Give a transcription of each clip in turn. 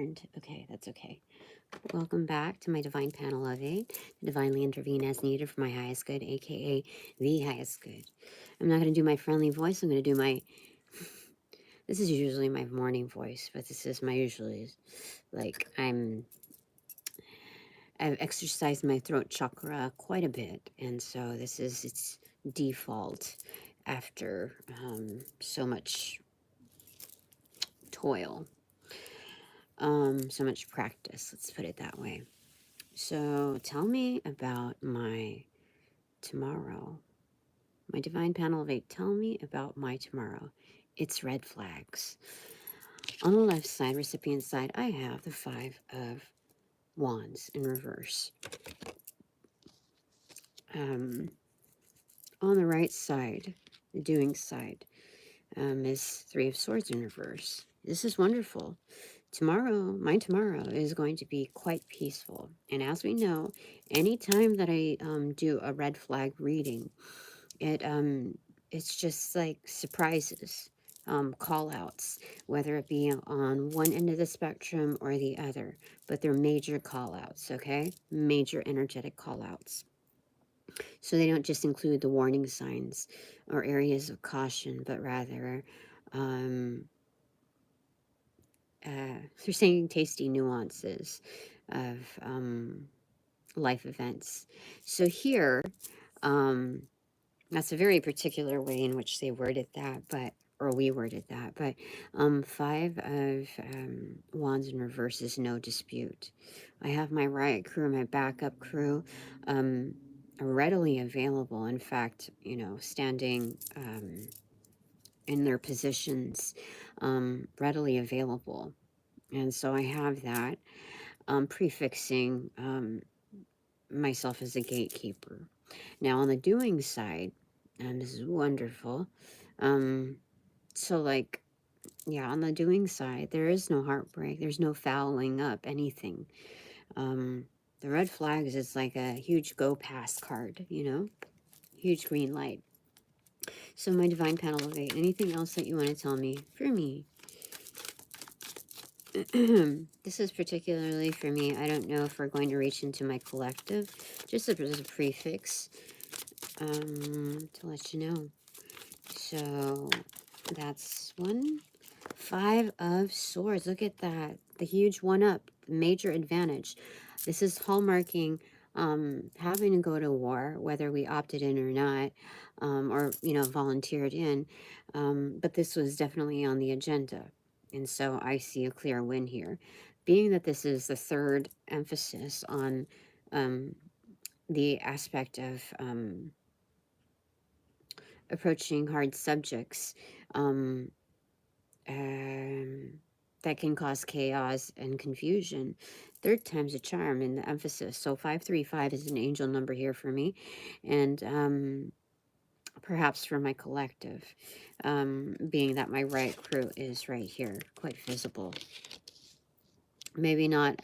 turned. Okay, that's okay. Welcome back to my Divine Panel of 8. To divinely intervene as needed for my highest good, aka the highest good. I'm not going to do my friendly voice. I'm going to do my... This is usually my morning voice, but this is my usually... Like, I've exercised my throat chakra quite a bit, and so this is its default after so much toil, so much practice, let's put it that way. So tell me about my tomorrow. My Divine Panel of 8, tell me about my tomorrow. It's red flags. On the left side, recipient side, I have the 5 of Wands in reverse. On the right side, the doing side, is 3 of Swords in reverse. This is wonderful. Tomorrow, my tomorrow is going to be quite peaceful. And as we know, anytime that I do a red flag reading, it's just like surprises, call outs, whether it be on one end of the spectrum or the other. But they're major call outs, okay? Major energetic call outs. So they don't just include the warning signs or areas of caution, but rather they're saying tasty nuances of life events. So here, that's a very particular way in which they worded that, or we worded that, but 5 of Wands in reverse is no dispute. I have my riot crew, my backup crew, readily available. In fact, you know, standing in their positions, readily available. And so I have that, prefixing myself as a gatekeeper. Now on the doing side, and this is wonderful, so like, yeah, on the doing side, there is no heartbreak, there's no fouling up anything. The red flags is like a huge go pass card, you know, huge green light. So my Divine Panel of 8, anything else that you want to tell me for me? This is particularly for me. I don't know if we're going to reach into my collective, just as a prefix, to let you know. So that's 1. 5 of Swords. Look at that. The huge 1-up. Major advantage. This is hallmarking having to go to war, whether we opted in or not, or, you know, volunteered in. But this was definitely on the agenda. And so I see a clear win here. Being that this is the 3rd emphasis on the aspect of approaching hard subjects that can cause chaos and confusion. 3rd time's a charm in the emphasis. So 535 is an angel number here for me. And perhaps for my collective, being that my right crew is right here, quite visible. Maybe not,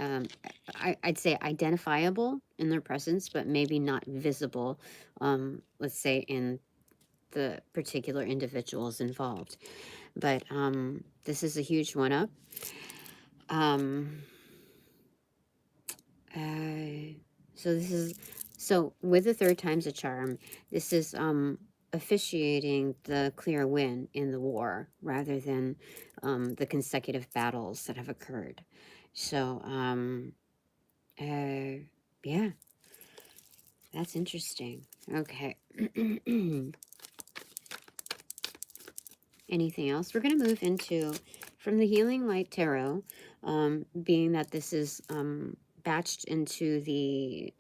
I'd say identifiable in their presence, but maybe not visible, let's say, in the particular individuals involved. But this is a huge 1-up. So with the 3rd time's a charm, this is officiating the clear win in the war rather than the consecutive battles that have occurred. So yeah, that's interesting. Okay. Anything else? We're going to move into, from the Healing Light Tarot, being that this is batched into the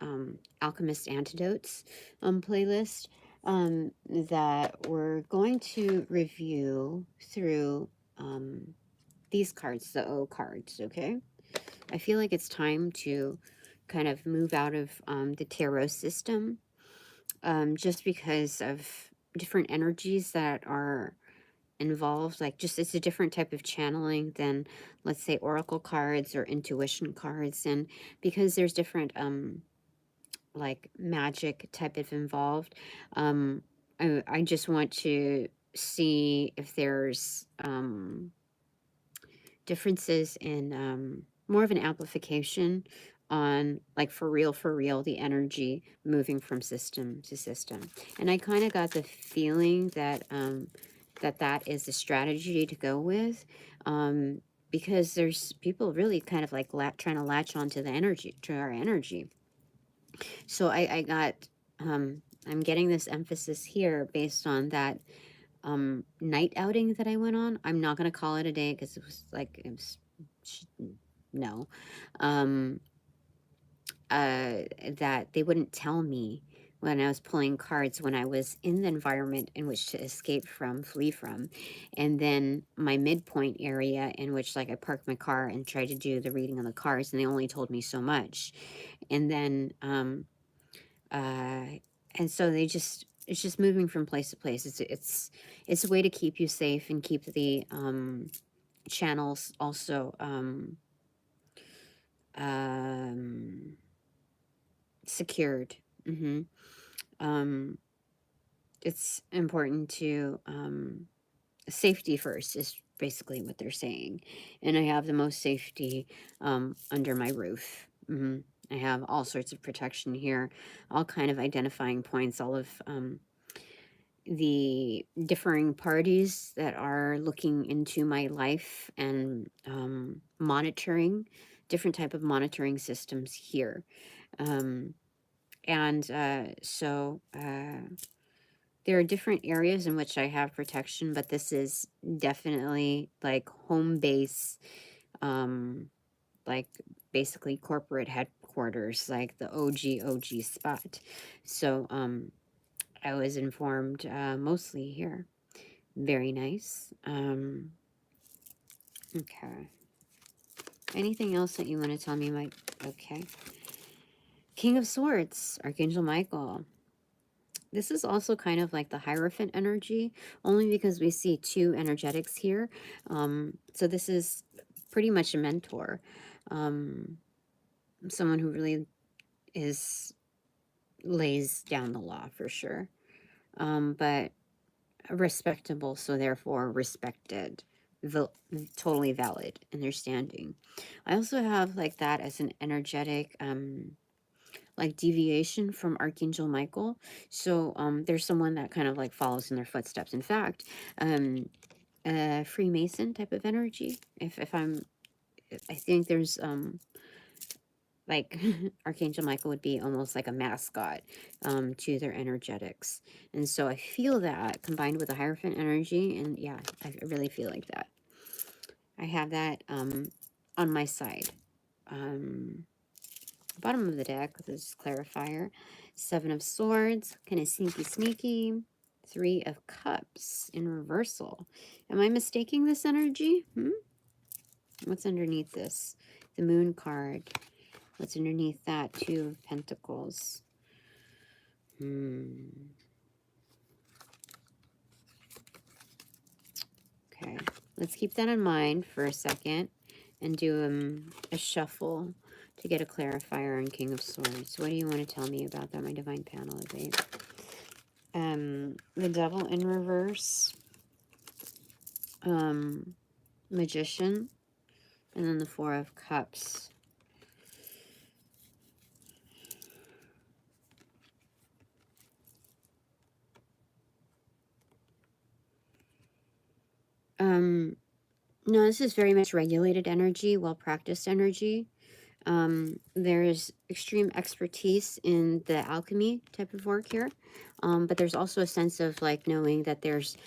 Alchemist Antidotes playlist, that we're going to review through these cards, the O cards, okay? I feel like it's time to kind of move out of the tarot system, just because of different energies that are involved. Like, just, it's a different type of channeling than, let's say, oracle cards or intuition cards. And because there's different like magic type of involved, I just want to see if there's differences in more of an amplification on, like, for real, the energy moving from system to system. And I kind of got the feeling that that is a strategy to go with, because there's people really kind of like trying to latch onto the energy, to our energy. So I got, I'm getting this emphasis here based on that night outing that I went on. I'm not going to call it a day because it was like, no. That they wouldn't tell me when I was pulling cards when I was in the environment in which to escape from, flee from. And then my midpoint area in which, like, I parked my car and tried to do the reading on the cards, and they only told me so much. And then, and so they just, it's just moving from place to place. It's a way to keep you safe and keep the channels also secured. It's important to safety first is basically what they're saying, and I have the most safety under my roof. I have all sorts of protection here, all kind of identifying points, all of the differing parties that are looking into my life and monitoring, different type of monitoring systems here. So there are different areas in which I have protection, but this is definitely like home base, like basically corporate headquarters, like the OG spot. So I was informed mostly here. Very nice. Okay. Anything else that you want to tell me, Mike? Okay. King of Swords, Archangel Michael. This is also kind of like the Hierophant energy, only because we see two energetics here. So this is pretty much a mentor. Someone who really lays down the law for sure. But respectable, so therefore respected. Totally valid, understanding. I also have like that as an energetic like deviation from Archangel Michael. So there's someone that kind of like follows in their footsteps. In fact, a Freemason type of energy. I think there's like Archangel Michael would be almost like a mascot to their energetics. And so I feel that combined with the Hierophant energy, and yeah, I really feel like that. I have that on my side. Bottom of the deck, this clarifier. 7 of Swords, kind of sneaky. 3 of Cups in reversal. Am I mistaking this energy? What's underneath this? The Moon card. What's underneath that? 2 of Pentacles. Okay, let's keep that in mind for a second and do a shuffle to get a clarifier on King of Swords. What do you want to tell me about that, my divine panel debate? The Devil in reverse, Magician, and then the 4 of Cups. No, this is very much regulated energy, well-practiced energy. There's extreme expertise in the alchemy type of work here, but there's also a sense of like knowing that there's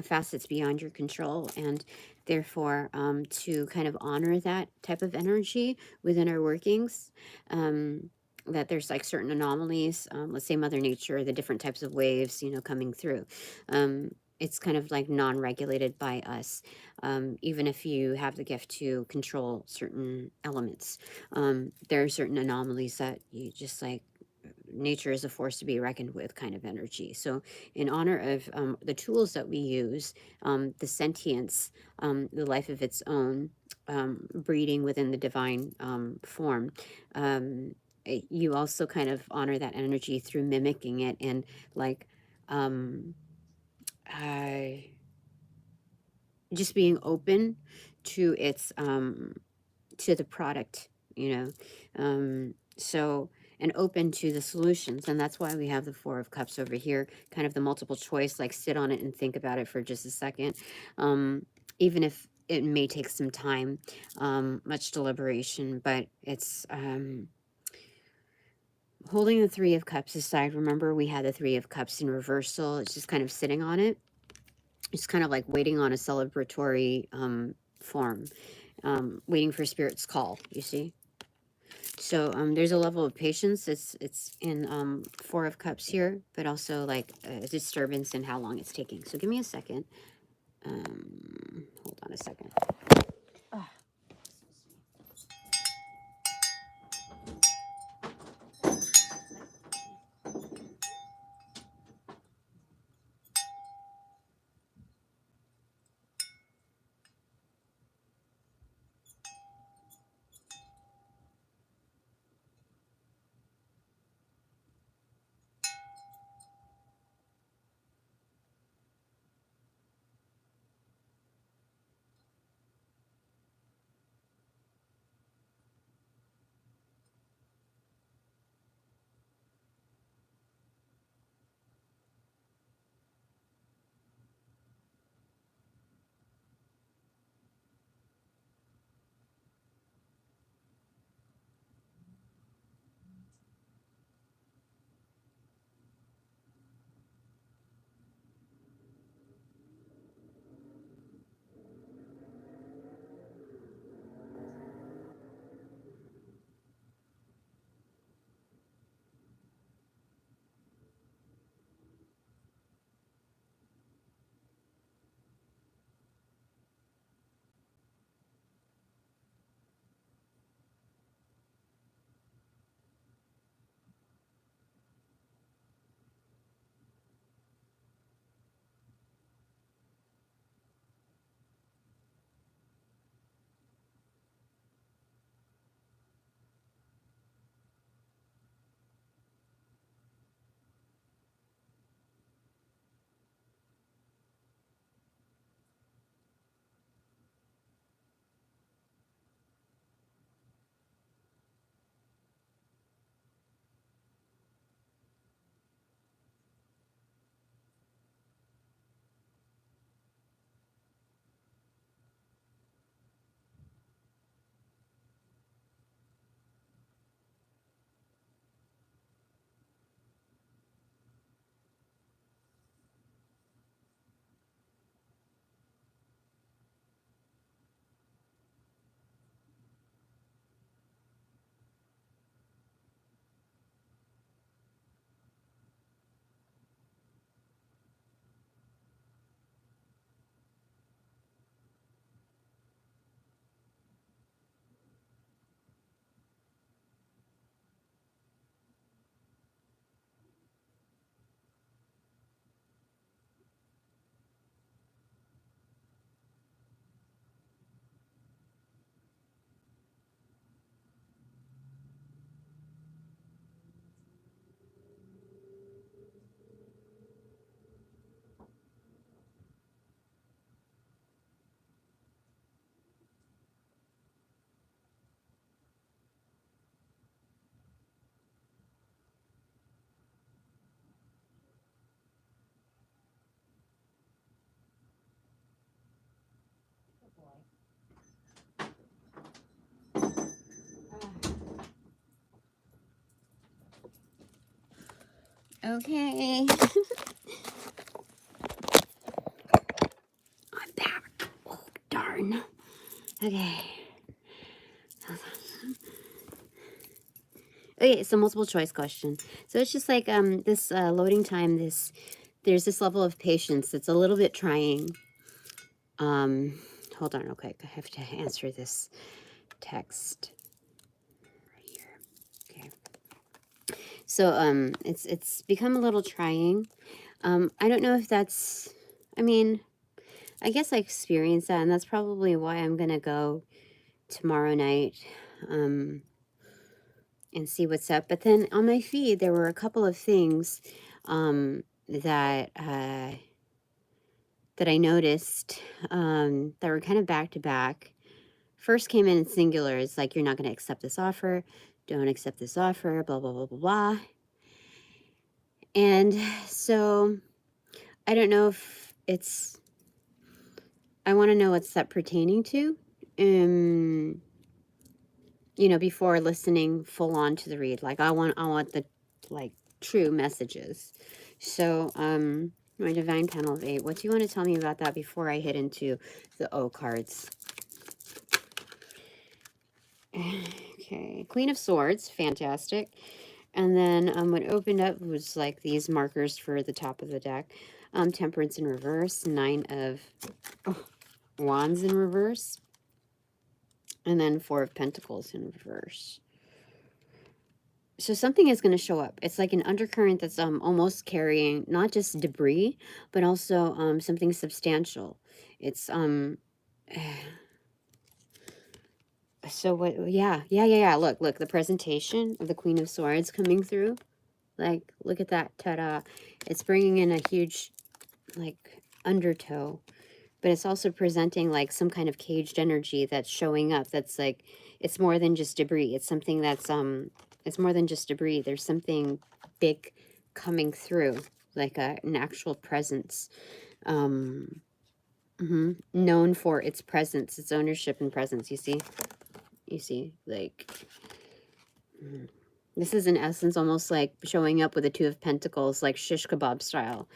facets beyond your control, and therefore to kind of honor that type of energy within our workings. That there's like certain anomalies, let's say Mother Nature, the different types of waves, coming through. It's kind of like non-regulated by us, even if you have the gift to control certain elements. There are certain anomalies that you just like, nature is a force to be reckoned with kind of energy. So in honor of the tools that we use, the sentience, the life of its own, breeding within the divine form, you also kind of honor that energy through mimicking it and like just being open to its to the product, you know. So, and open to the solutions. And that's why we have the Four of Cups over here, kind of the multiple choice, like sit on it and think about it for just a second. Even if it may take some time, much deliberation, but it's holding the Three of Cups aside. Remember, we had the Three of Cups in reversal. It's just kind of sitting on it. It's kind of like waiting on a celebratory form, waiting for Spirit's call, you see. So there's a level of patience. It's in Four of Cups here, but also like a disturbance in how long it's taking. So give me a second. Hold on a second. Ah. Okay. I'm back. Oh, darn. Okay. Okay, it's a multiple choice question. So it's just like this loading time, there's this level of patience that's a little bit trying. Hold on real quick. I have to answer this text right here. Okay. So it's become a little trying. I don't know if that's, I mean, I guess I experienced that, and that's probably why I'm gonna go tomorrow night and see what's up. But then on my feed, there were a couple of things that that I noticed that were kind of back to back first came in singular. It's like, you're not going to accept this offer. Don't accept this offer, blah, blah, blah, blah, blah. And so I don't know if it's, I want to know what's that pertaining to, you know, before listening full on to the read. Like, I want the, like, true messages. So, my Divine Panel of 8, what do you want to tell me about that before I hit into the O cards? Okay, Queen of Swords, fantastic. And then what opened up was like these markers for the top of the deck. Temperance in reverse, 9 of Wands in reverse, and then 4 of Pentacles in reverse. So something is going to show up. It's like an undercurrent that's almost carrying not just debris, but also something substantial. It's so what? Yeah. Look, the presentation of the Queen of Swords coming through. Like, look at that, ta-da! It's bringing in a huge, like, undertow, but it's also presenting like some kind of caged energy that's showing up. That's like, it's more than just debris. It's something that's it's more than just debris. There's something big coming through, like an actual presence. Known for its presence, its ownership and presence. You see, like, this is in essence almost like showing up with a 2 of Pentacles, like shish kebab style.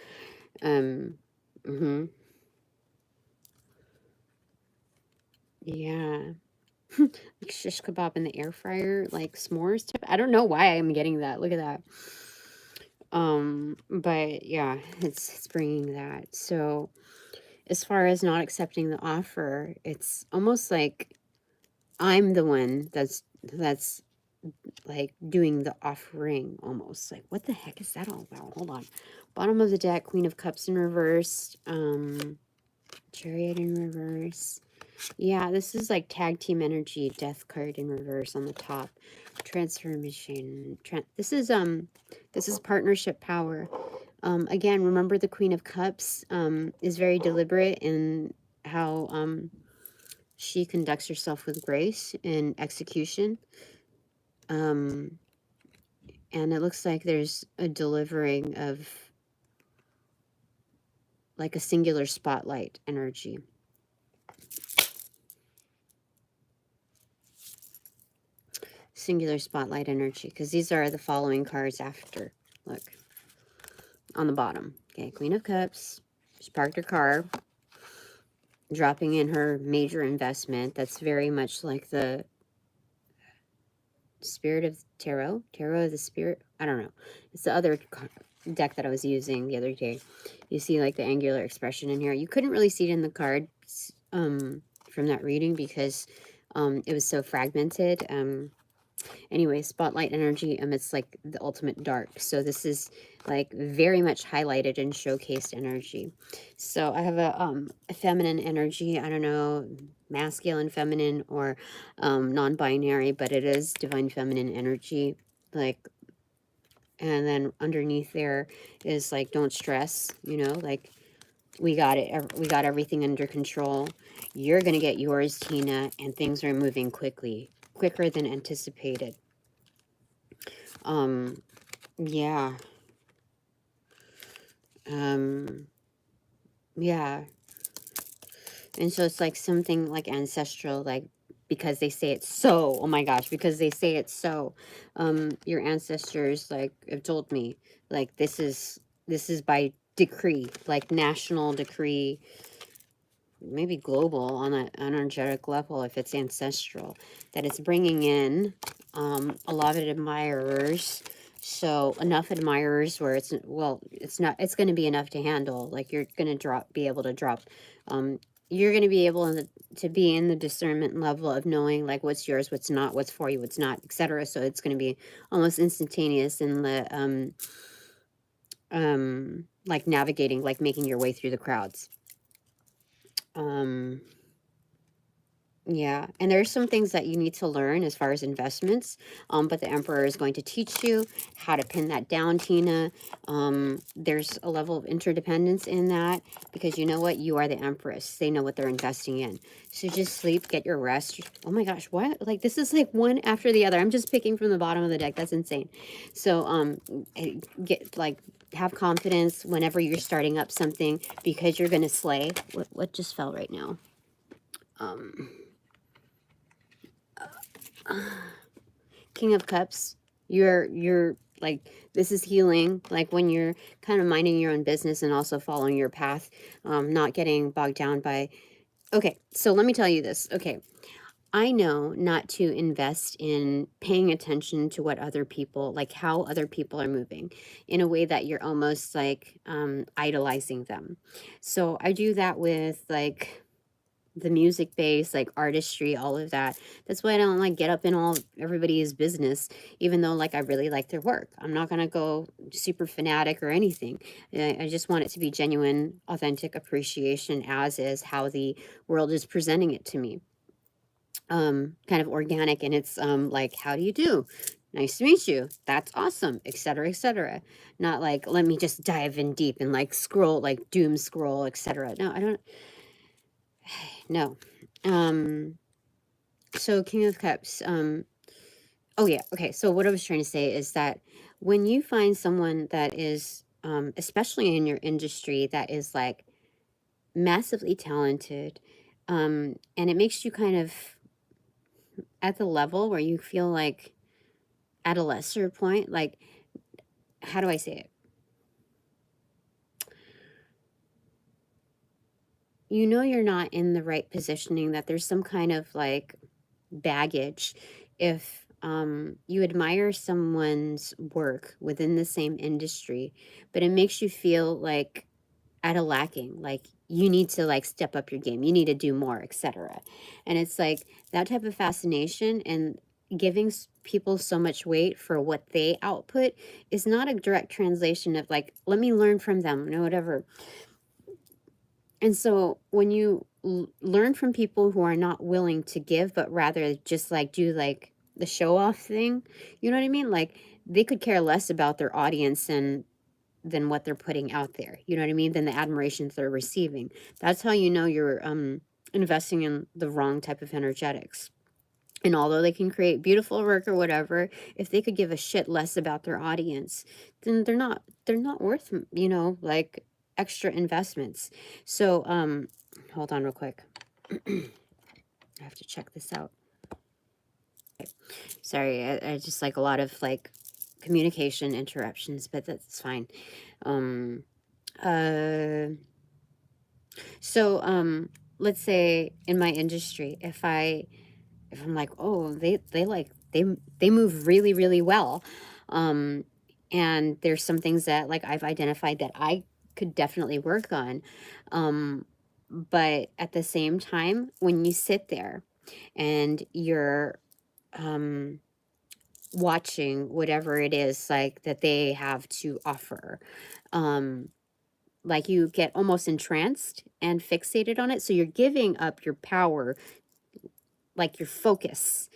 Yeah. Like shish kebab in the air fryer, like s'mores tip. I don't know why I'm getting that. Look at that. But yeah, it's bringing that. So as far as not accepting the offer, it's almost like I'm the one that's like doing the offering, almost. Like, what the heck is that all about? Hold on. Bottom of the deck, Queen of Cups in reverse, Chariot in reverse. Yeah, this is like tag team energy, Death card in reverse on the top. Transformation. This is partnership power. Again, remember the Queen of Cups is very deliberate in how she conducts herself with grace and execution. And it looks like there's a delivering of like a singular spotlight energy. Singular spotlight energy, because these are the following cards after. Look, on the bottom. Okay, Queen of Cups. She parked her car, dropping in her major investment. That's very much like the Spirit of Tarot. Tarot of the Spirit. I don't know. It's the other deck that I was using the other day. You see like the angular expression in here. You couldn't really see it in the cards from that reading because it was so fragmented. Anyway, spotlight energy amidst like the ultimate dark. So this is like very much highlighted and showcased energy. So I have a feminine energy. I don't know, masculine, feminine, or non-binary, but it is divine feminine energy. Like, and then underneath there is like, don't stress, you know, like we got it. We got everything under control. You're going to get yours, Tina, and things are moving quickly, quicker than anticipated. Yeah. Yeah. And so it's like something like ancestral, like because they say it's so. Oh my gosh, because they say it's so. Your ancestors like have told me like this is by decree, like national decree, maybe global on an energetic level if it's ancestral, that it's bringing in a lot of admirers. So enough admirers where it's, well, it's going to be enough to handle. Like you're going to be able to drop, you're going to be able to be in the discernment level of knowing like what's yours, what's not, what's for you, what's not, etc. So it's going to be almost instantaneous in the, like navigating, like making your way through the crowds. Yeah, and there's some things that you need to learn as far as investments, but the Emperor is going to teach you how to pin that down, Tina. There's a level of interdependence in that, because you know what? You are the Empress. They know what they're investing in. So just sleep, get your rest. Oh my gosh, what? Like, this is like one after the other. I'm just picking from the bottom of the deck. That's insane. So, get, like, have confidence whenever you're starting up something, because you're going to slay. What just fell right now? King of Cups, you're like, this is healing, like when you're kind of minding your own business and also following your path, not getting bogged down by, okay, so let me tell you this. Okay, I know not to invest in paying attention to what other people, like how other people are moving, in a way that you're almost like idolizing them. So I do that with like the music base, like artistry, all of that. That's why I don't like get up in all everybody's business, even though like I really like their work. I'm not gonna go super fanatic or anything. I just want it to be genuine, authentic appreciation, as is how the world is presenting it to me. Kind of organic, and it's like, how do you do? Nice to meet you. That's awesome, etc., etc. Not like, let me just dive in deep and like scroll, like doom scroll, etc. No, I don't. No. So King of Cups, oh yeah, okay. So what I was trying to say is that when you find someone that is, especially in your industry, that is like massively talented, and it makes you kind of at the level where you feel like at a lesser point, like, how do I say it? You know, you're not in the right positioning, that there's some kind of like baggage if you admire someone's work within the same industry, but it makes you feel like at a lacking, like you need to like step up your game, you need to do more, etc. And it's like that type of fascination and giving people so much weight for what they output is not a direct translation of like, let me learn from them, you know, whatever. And so when you learn from people who are not willing to give, but rather just like do like the show off thing, you know what I mean? Like they could care less about their audience and than what they're putting out there. You know what I mean? Than the admiration they're receiving. That's how you know you're investing in the wrong type of energetics. And although they can create beautiful work or whatever, if they could give a shit less about their audience, then they're not worth, you know, like extra investments. So hold on real quick. I have to check this out. Okay. Sorry, I just like a lot of like communication interruptions, but that's fine. Um uh so let's say in my industry, if I'm like, oh, they like they move really, really well. Um, and there's some things that like I've identified that I could definitely work on. But at the same time, when you sit there and you're watching whatever it is like that they have to offer, like you get almost entranced and fixated on it. So you're giving up your power, like your focus,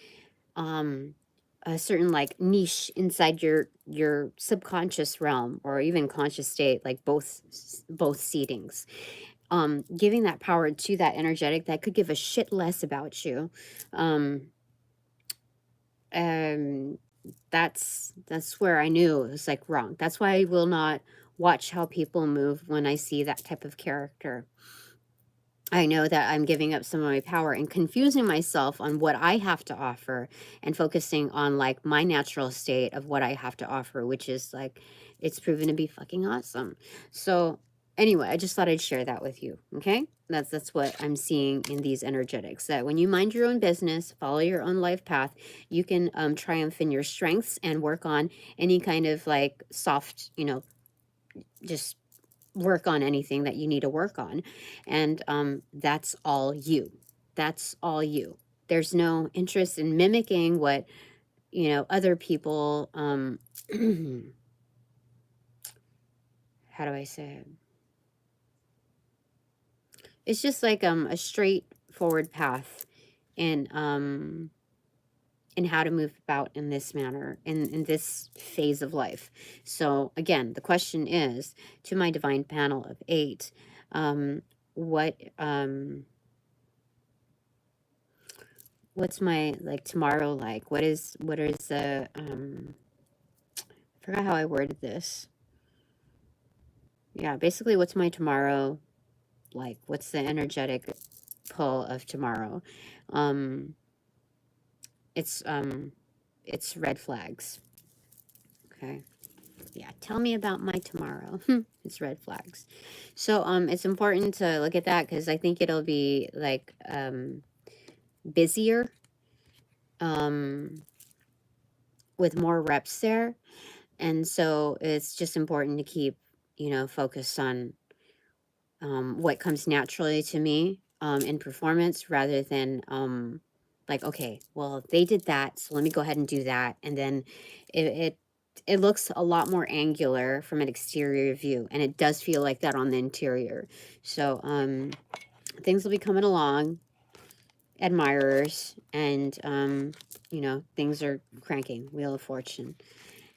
a certain like niche inside your subconscious realm or even conscious state, like both seedings, giving that power to that energetic that could give a shit less about you. um um that's where I knew it was like wrong. That's why I will not watch how people move when I see that type of character. I know that I'm giving up some of my power and confusing myself on what I have to offer and focusing on like my natural state of what I have to offer, which is like, it's proven to be fucking awesome. So anyway, I just thought I'd share that with you. Okay. That's what I'm seeing in these energetics, that when you mind your own business, follow your own life path, you can triumph in your strengths and work on any kind of like soft, you know, just work on anything that you need to work on. And that's all you. That's all you. There's no interest in mimicking what, you know, other people, how do I say it? It's just like a straightforward path in how to move about in this manner, in this phase of life. So again, the question is, to my divine panel of 8, what what's my like tomorrow like? What is the I forgot how I worded this. Yeah, basically, what's my tomorrow like? What's the energetic pull of tomorrow? It's red flags. Okay. Yeah, tell me about my tomorrow. It's red flags. So it's important to look at that, because I think it'll be like busier with more reps there. And so it's just important to keep, focused on what comes naturally to me in performance, rather than like, okay, well, they did that, so let me go ahead and do that. And then it looks a lot more angular from an exterior view, and it does feel like that on the interior. So things will be coming along, admirers, and things are cranking, Wheel of Fortune.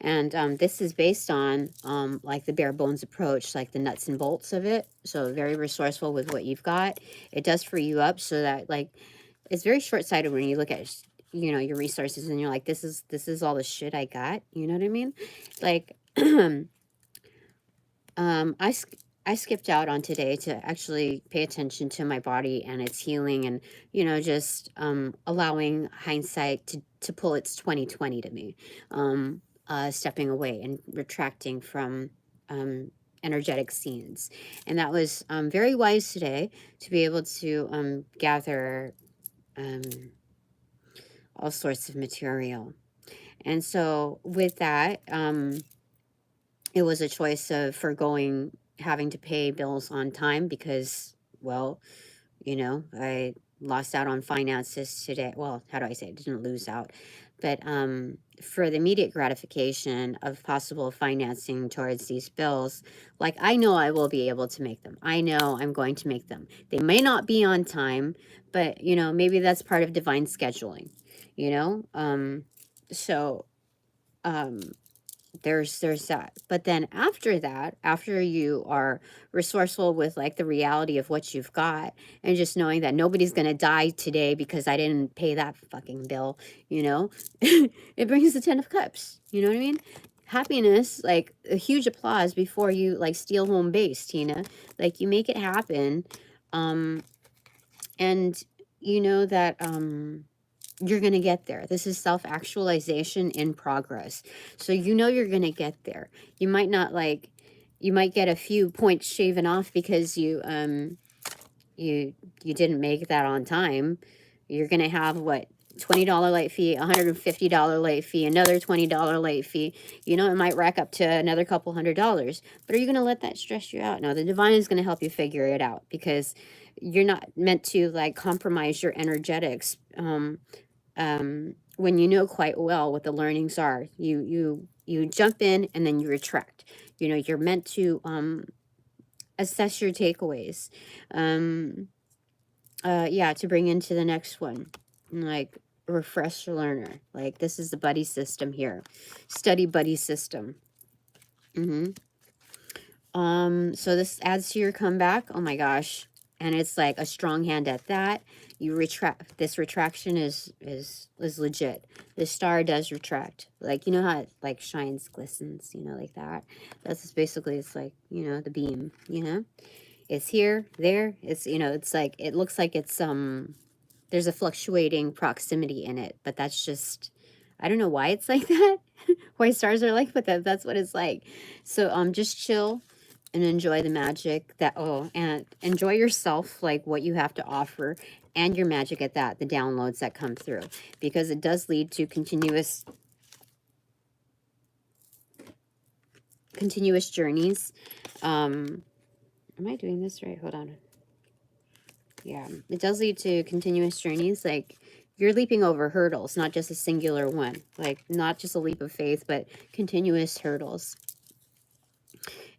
And this is based on like the bare bones approach, like the nuts and bolts of it. So very resourceful with what you've got. It does free you up, so that like it's very short-sighted when you look at your resources and you're like, this is all the shit I got. You know what I mean? Like I skipped out on today to actually pay attention to my body and its healing, and just allowing hindsight to pull its 2020 to me. Stepping away and retracting from energetic scenes. And that was very wise today, to be able to gather all sorts of material. And so with that, it was a choice of foregoing having to pay bills on time, because, well, I lost out on finances today. Well, how do I say it? Didn't lose out. But for the immediate gratification of possible financing towards these bills, like, I know I will be able to make them. I know I'm going to make them. They may not be on time, but, maybe that's part of divine scheduling, so there's that. But then after that, after you are resourceful with like the reality of what you've got, and just knowing that nobody's gonna die today because I didn't pay that fucking bill, it brings the 10 of Cups. You know what I mean? Happiness, like a huge applause before you like steal home base, Tina. Like, you make it happen, and you know that you're going to get there. This is self-actualization in progress. So you're going to get there. You might not you might get a few points shaven off because you didn't make that on time. You're going to have what, $20 late fee, $150 late fee, another $20 late fee. It might rack up to another couple $100. But are you going to let that stress you out? No, the divine is going to help you figure it out, because you're not meant to like compromise your energetics. When you know quite well what the learnings are, you jump in and then you retract. You're meant to assess your takeaways. Yeah, to bring into the next one, like refresh the learner. Like, this is the buddy system here, study buddy system. So this adds to your comeback. Oh my gosh. And it's like a strong hand at that. You retract. This retraction is legit. The star does retract. Like, how it like shines, glistens, like that. That's basically, it's like, the beam, It's here, there. It's, it's like, it looks like it's, there's a fluctuating proximity in it, but that's just, I don't know why it's like that. Why stars are like, but that's what it's like. So just chill and enjoy the magic and enjoy yourself, like what you have to offer, and your magic at that, the downloads that come through, because it does lead to continuous journeys. Am I doing this right? Hold on. Yeah, it does lead to continuous journeys. Like, you're leaping over hurdles, not just a singular one, like not just a leap of faith, but continuous hurdles.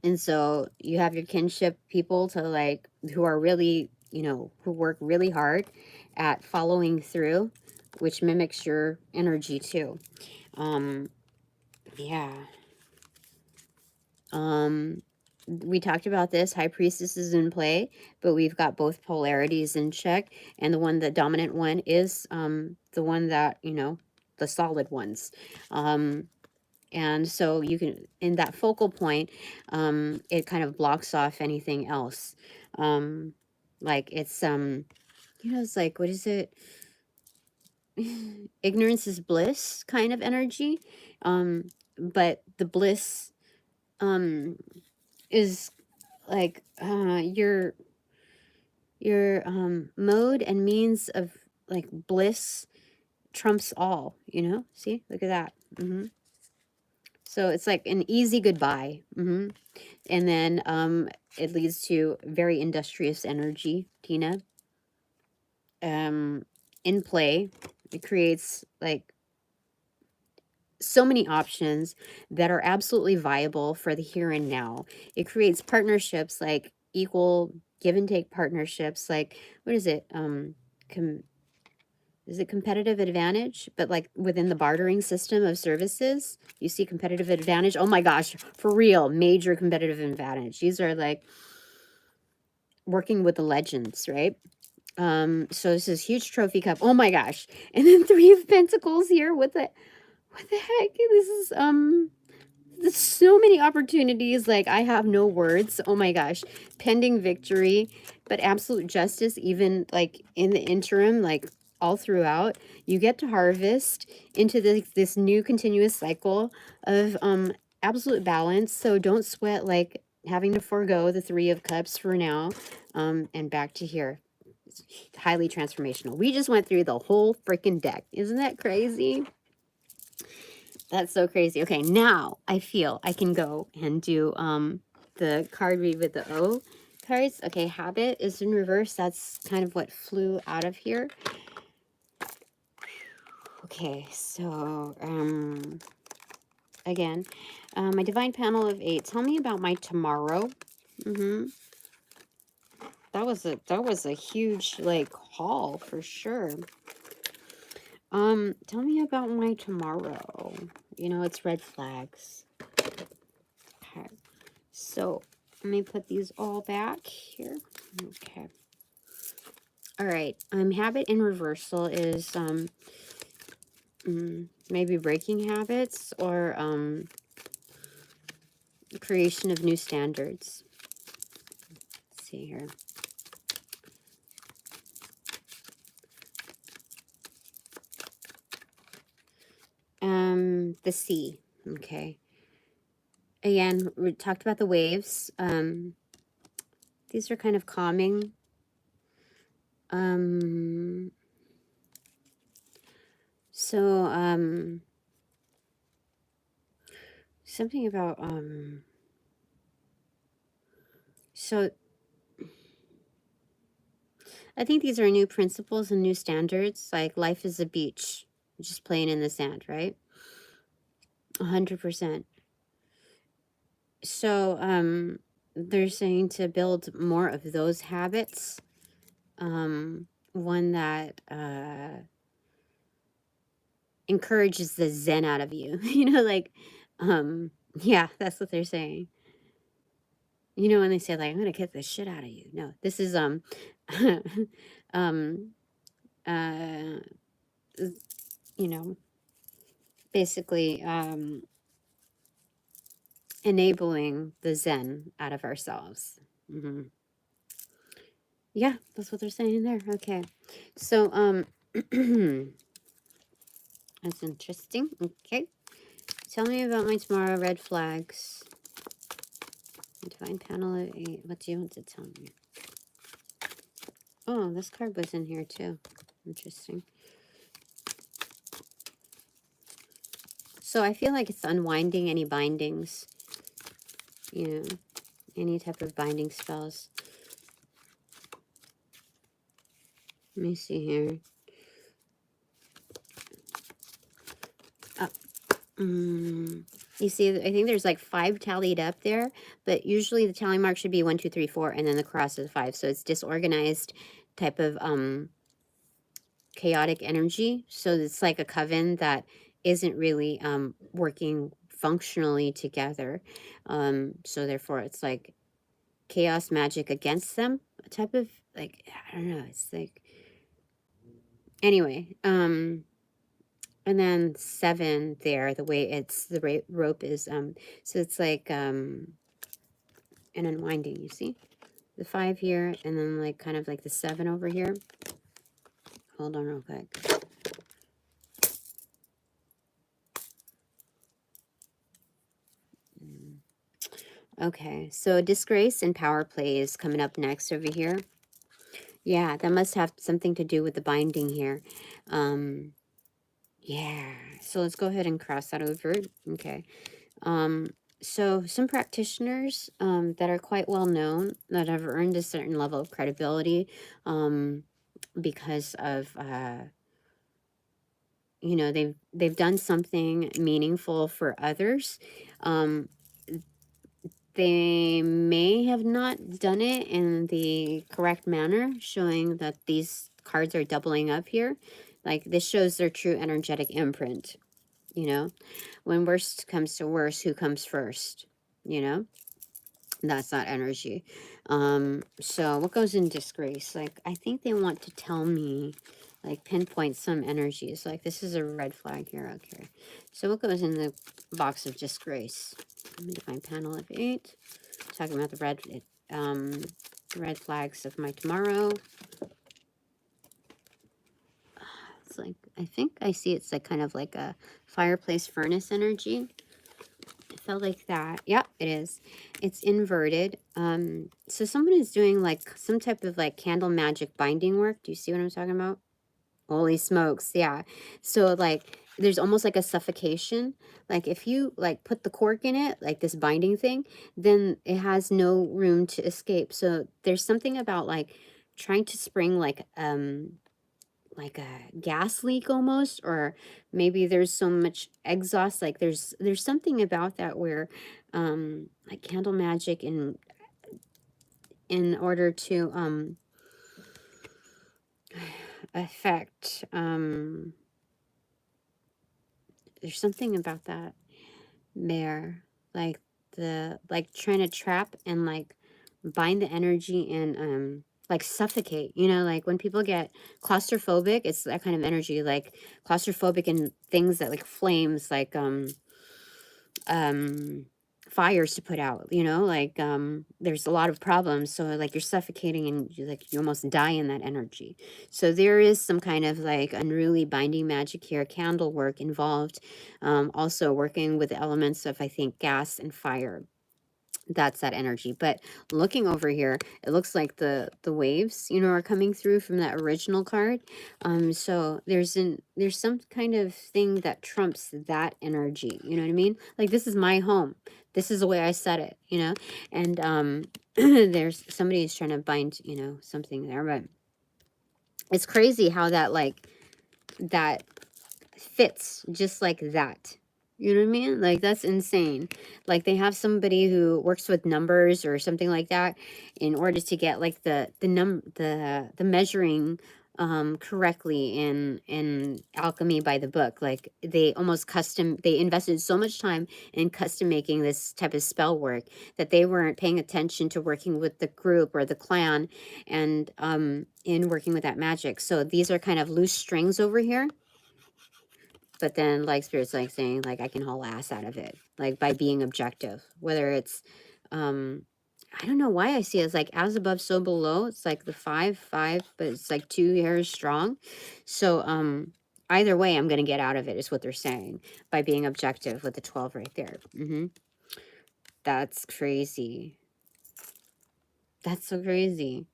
And so you have your kinship people to like, who are really, who work really hard, at following through, which mimics your energy too. Yeah. We talked about this. High Priestess is in play, but we've got both polarities in check. And the dominant one is the one that, you know, the solid ones. And so you can, in that focal point, it kind of blocks off anything else. Like it's, you know, it's like, what is it? Ignorance is bliss kind of energy. But the bliss is like your mode and means of like bliss trumps all, you know. See, look at that. So it's like an easy goodbye. And then it leads to very industrious energy, Tina. In play, it creates like so many options that are absolutely viable for the here and now. It creates partnerships, like equal give and take partnerships, like what is it? Is it competitive advantage? But like within the bartering system of services, you see competitive advantage. Oh my gosh, for real, major competitive advantage. These are like working with the legends, right? So this is huge trophy cup. Oh my gosh. And then 3 of Pentacles here. What the heck? This is there's so many opportunities. Like I have no words. Oh my gosh. Pending victory, but absolute justice, even like in the interim, like all throughout. You get to harvest into this new continuous cycle of absolute balance. So don't sweat like having to forego the 3 of Cups for now. And back to here. It's highly transformational. We just went through the whole freaking deck. Isn't that crazy? That's so crazy. Okay, now I feel I can go and do the card read with the O cards. Okay, habit is in reverse. That's kind of what flew out of here. Okay, so again, my divine panel of 8. Tell me about my tomorrow. That was a huge like haul for sure. Tell me about my tomorrow. You know, it's red flags. Okay. So, let me put these all back here. Okay. All right. Habit in reversal is maybe breaking habits or creation of new standards. Let's see here. The sea. Okay. Again, we talked about the waves. These are kind of calming. So, something about, so I think these are new principles and new standards, like life is a beach, just playing in the sand, right? 100%. So, they're saying to build more of those habits. One that, encourages the Zen out of you, you know, like, yeah, that's what they're saying. You know, when they say like, I'm going to kick the shit out of you. No, this is, you know, basically, enabling the Zen out of ourselves. Yeah, that's what they're saying there. Okay. So, that's interesting. Okay. Tell me about my tomorrow red flags. Divine panel of 8. What do you want to tell me? Oh, this card was in here too. Interesting. So I feel like it's unwinding any bindings. You know, any type of binding spells. Let me see here. You see, I think there's like 5 tallied up there, but usually the tally mark should be 1, 2, 3, 4, and then the cross is 5. So it's disorganized type of chaotic energy. So it's like a coven that isn't really working functionally together. So therefore it's like chaos magic against them, a type of, like, I don't know, it's like, anyway, and then 7 there, the way it's, the rope is, so it's like, an unwinding, you see? The 5 here, and then like kind of like the 7 over here. Hold on real quick. Okay, so disgrace and power play is coming up next over here. Yeah, that must have something to do with the binding here. Yeah, so let's go ahead and cross that over. Okay. So some practitioners that are quite well known, that have earned a certain level of credibility because of you know, they've done something meaningful for others. They may have not done it in the correct manner, showing that these cards are doubling up here. Like, this shows their true energetic imprint, you know? When worst comes to worst, who comes first, you know? That's that energy. So what goes in disgrace? Like, I think they want to tell me, like, pinpoint some energies. Like, this is a red flag here. Okay. So what goes in the box of disgrace? Let me define panel of 8. Talking about the red flags of my tomorrow. It's like, I think I see it's like kind of like a fireplace furnace energy. It felt like that. Yep, it is. It's inverted. So someone is doing like some type of like candle magic binding work. Do you see what I'm talking about? Holy smokes, yeah. So like there's almost like a suffocation. Like if you like put the cork in it, like this binding thing, then it has no room to escape. So there's something about like trying to spring like a gas leak almost, or maybe there's so much exhaust, like there's something about that where like candle magic in order to affect there's something about that there, like trying to trap and like bind the energy and like suffocate, you know, like when people get claustrophobic, it's that kind of energy, like claustrophobic and things that like flames, like fires to put out, you know, like there's a lot of problems, so like you're suffocating and you almost die in that energy. So there is some kind of like unruly binding magic here, candle work involved, also working with elements of, I think, gas and fire. That's that energy. But looking over here, it looks like the waves, you know, are coming through from that original card. So there's some kind of thing that trumps that energy, you know what I mean? Like, this is my home, this is the way I set it, you know. And there's somebody who's trying to bind, you know, something there. But it's crazy how that, like, that fits just like that. You know what I mean? Like, that's insane. Like, they have somebody who works with numbers or something like that in order to get like the measuring correctly in alchemy by the book. Like, they invested so much time in custom making this type of spell work that they weren't paying attention to working with the group or the clan and in working with that magic. So these are kind of loose strings over here. But then, like, Spirit's like saying, like, I can haul ass out of it, like, by being objective. Whether it's, I don't know why I see it as like as above, so below. It's like the 5, but it's like 2 hairs strong. So, either way, I'm gonna get out of it, is what they're saying, by being objective with the 12 right there. That's crazy. That's so crazy.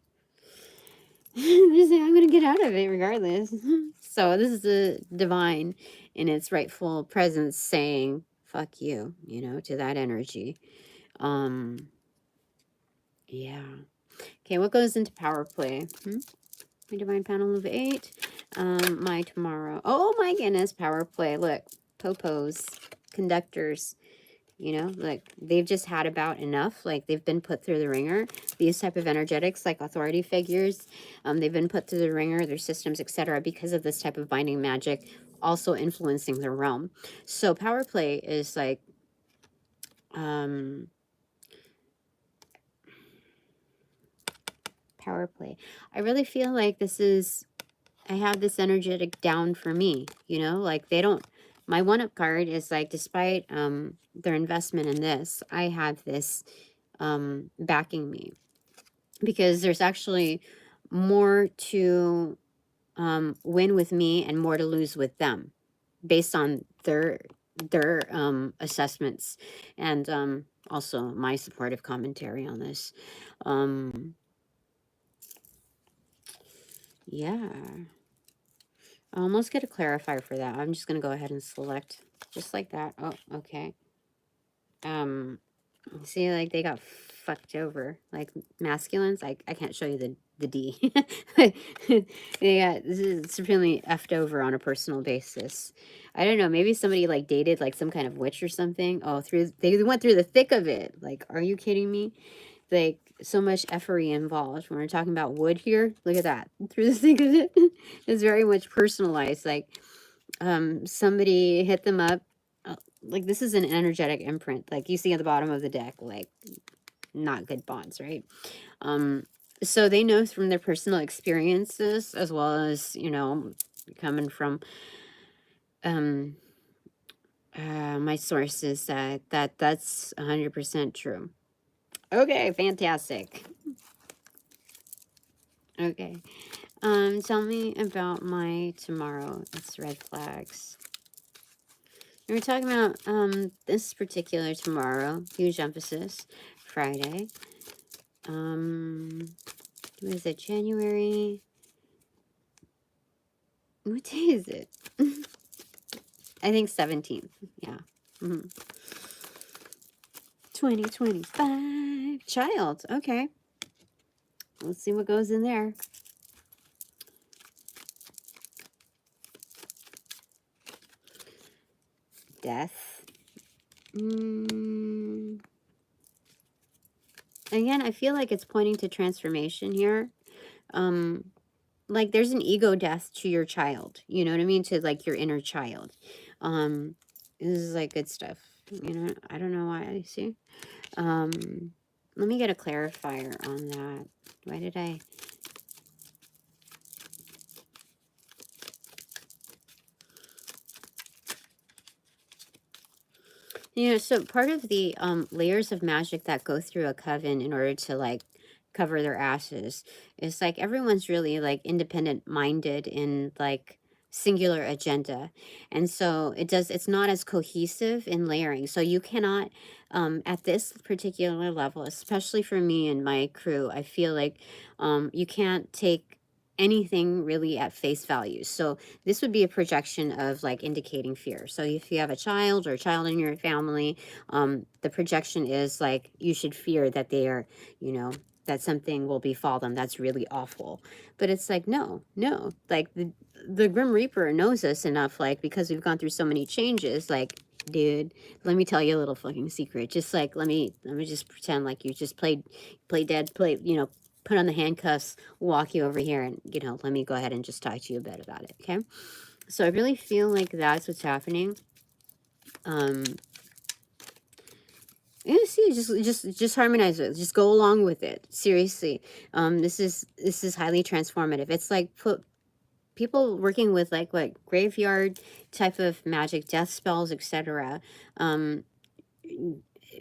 They're saying, I'm gonna get out of it regardless. So this is the divine in its rightful presence saying, fuck you, you know, to that energy. Yeah. Okay, what goes into power play? My divine panel of 8. My tomorrow. Oh my goodness, power play. Look, popos, conductors. you know, like they've just had about enough. Like they've been put through the ringer. These type of energetics, like authority figures, they've been put through the ringer, their systems, etc., because of this type of binding magic also influencing their realm. So power play is like, power play. I really feel like this is, I have this energetic down for me, you know, like they don't, my one up card is like, despite their investment in this, I have this backing me, because there's actually more to win with me and more to lose with them based on their assessments, and also my supportive commentary on this. Yeah, let's get a clarifier for that. I'm just gonna go ahead and select just like that. Oh, okay. See, like they got fucked over, like masculines. I can't show you the D. They got, this is supremely effed over on a personal basis. I don't know, maybe somebody like dated like some kind of witch or something. Oh, they went through the thick of it. Like, are you kidding me? Like, so much effery involved. When we're talking about wood here, look at that. Through the thick of it. It's very much personalized. Like, somebody hit them up. Like, this is an energetic imprint. Like, you see at the bottom of the deck, like, not good bonds, right? So they know from their personal experiences, as well as, you know, coming from my sources, that's 100% true. Okay, fantastic. Okay. Tell me about my tomorrow. It's red flags. We're talking about this particular tomorrow, huge emphasis, Friday. What is it, January? What day is it? I think 17th. Yeah. 2025. Child. Okay. Let's see what goes in there. Death. Again, I feel like it's pointing to transformation here. Like there's an ego death to your child. You know what I mean? To like your inner child. This is like good stuff. You know, I don't know why I see. Let me get a clarifier on that. Why did I... You know, so part of the layers of magic that go through a coven in order to like cover their asses is like everyone's really like independent minded in like singular agenda, and so it's not as cohesive in layering. So you cannot at this particular level, especially for me and my crew, I feel like you can't take anything really at face value. So this would be a projection of like indicating fear. So if you have a child or a child in your family, the projection is like you should fear that they are, you know, that something will befall them that's really awful. But it's like, no, like the Grim Reaper knows us enough, like, because we've gone through so many changes, like, dude, let me tell you a little fucking secret. Just like, let me just pretend like you just play dead, you know, put on the handcuffs, walk you over here, and, you know, let me go ahead and just talk to you a bit about it, okay? So I really feel like that's what's happening. Yeah, see, just harmonize with it. Just go along with it. Seriously. This is highly transformative. It's like people working with like what graveyard type of magic, death spells, etc.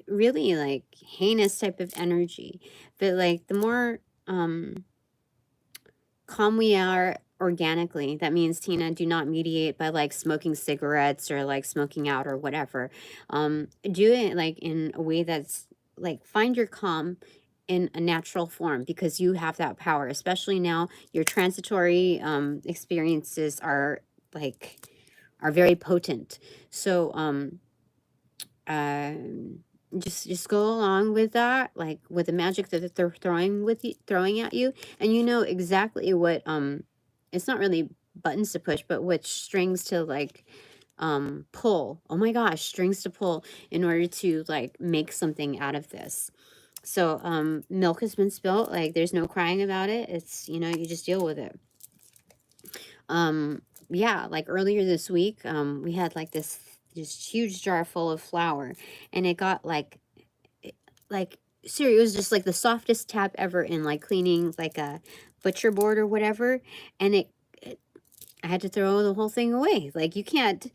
Really like heinous type of energy. But like the more calm we are organically, that means, Tina, do not mediate by like smoking cigarettes or like smoking out or whatever. Do it like in a way that's like, find your calm in a natural form, because you have that power, especially now your transitory experiences are very potent. So just go along with that, like with the magic that they're throwing at you, and you know exactly what it's not really buttons to push, but which strings to like pull. Oh my gosh, strings to pull in order to like make something out of this. So milk has been spilt. Like there's no crying about it. It's, you know, you just deal with it. Yeah, like earlier this week, we had like this huge jar full of flour, and it got like seriously, it was just like the softest tap ever in like cleaning like a butcher board or whatever, and it I had to throw the whole thing away. Like you can't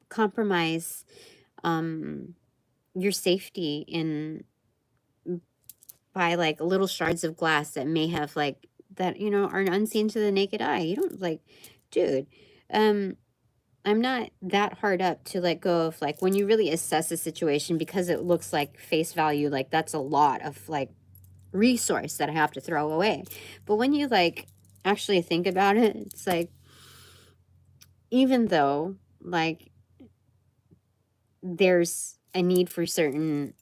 compromise your safety in by like little shards of glass that may have like that, you know, are unseen to the naked eye. You don't like, dude, um I'm not that hard up to let go of like when you really assess a situation, because it looks like face value, like that's a lot of like resource that I have to throw away. But when you like actually think about it, it's like, even though like there's a need for certain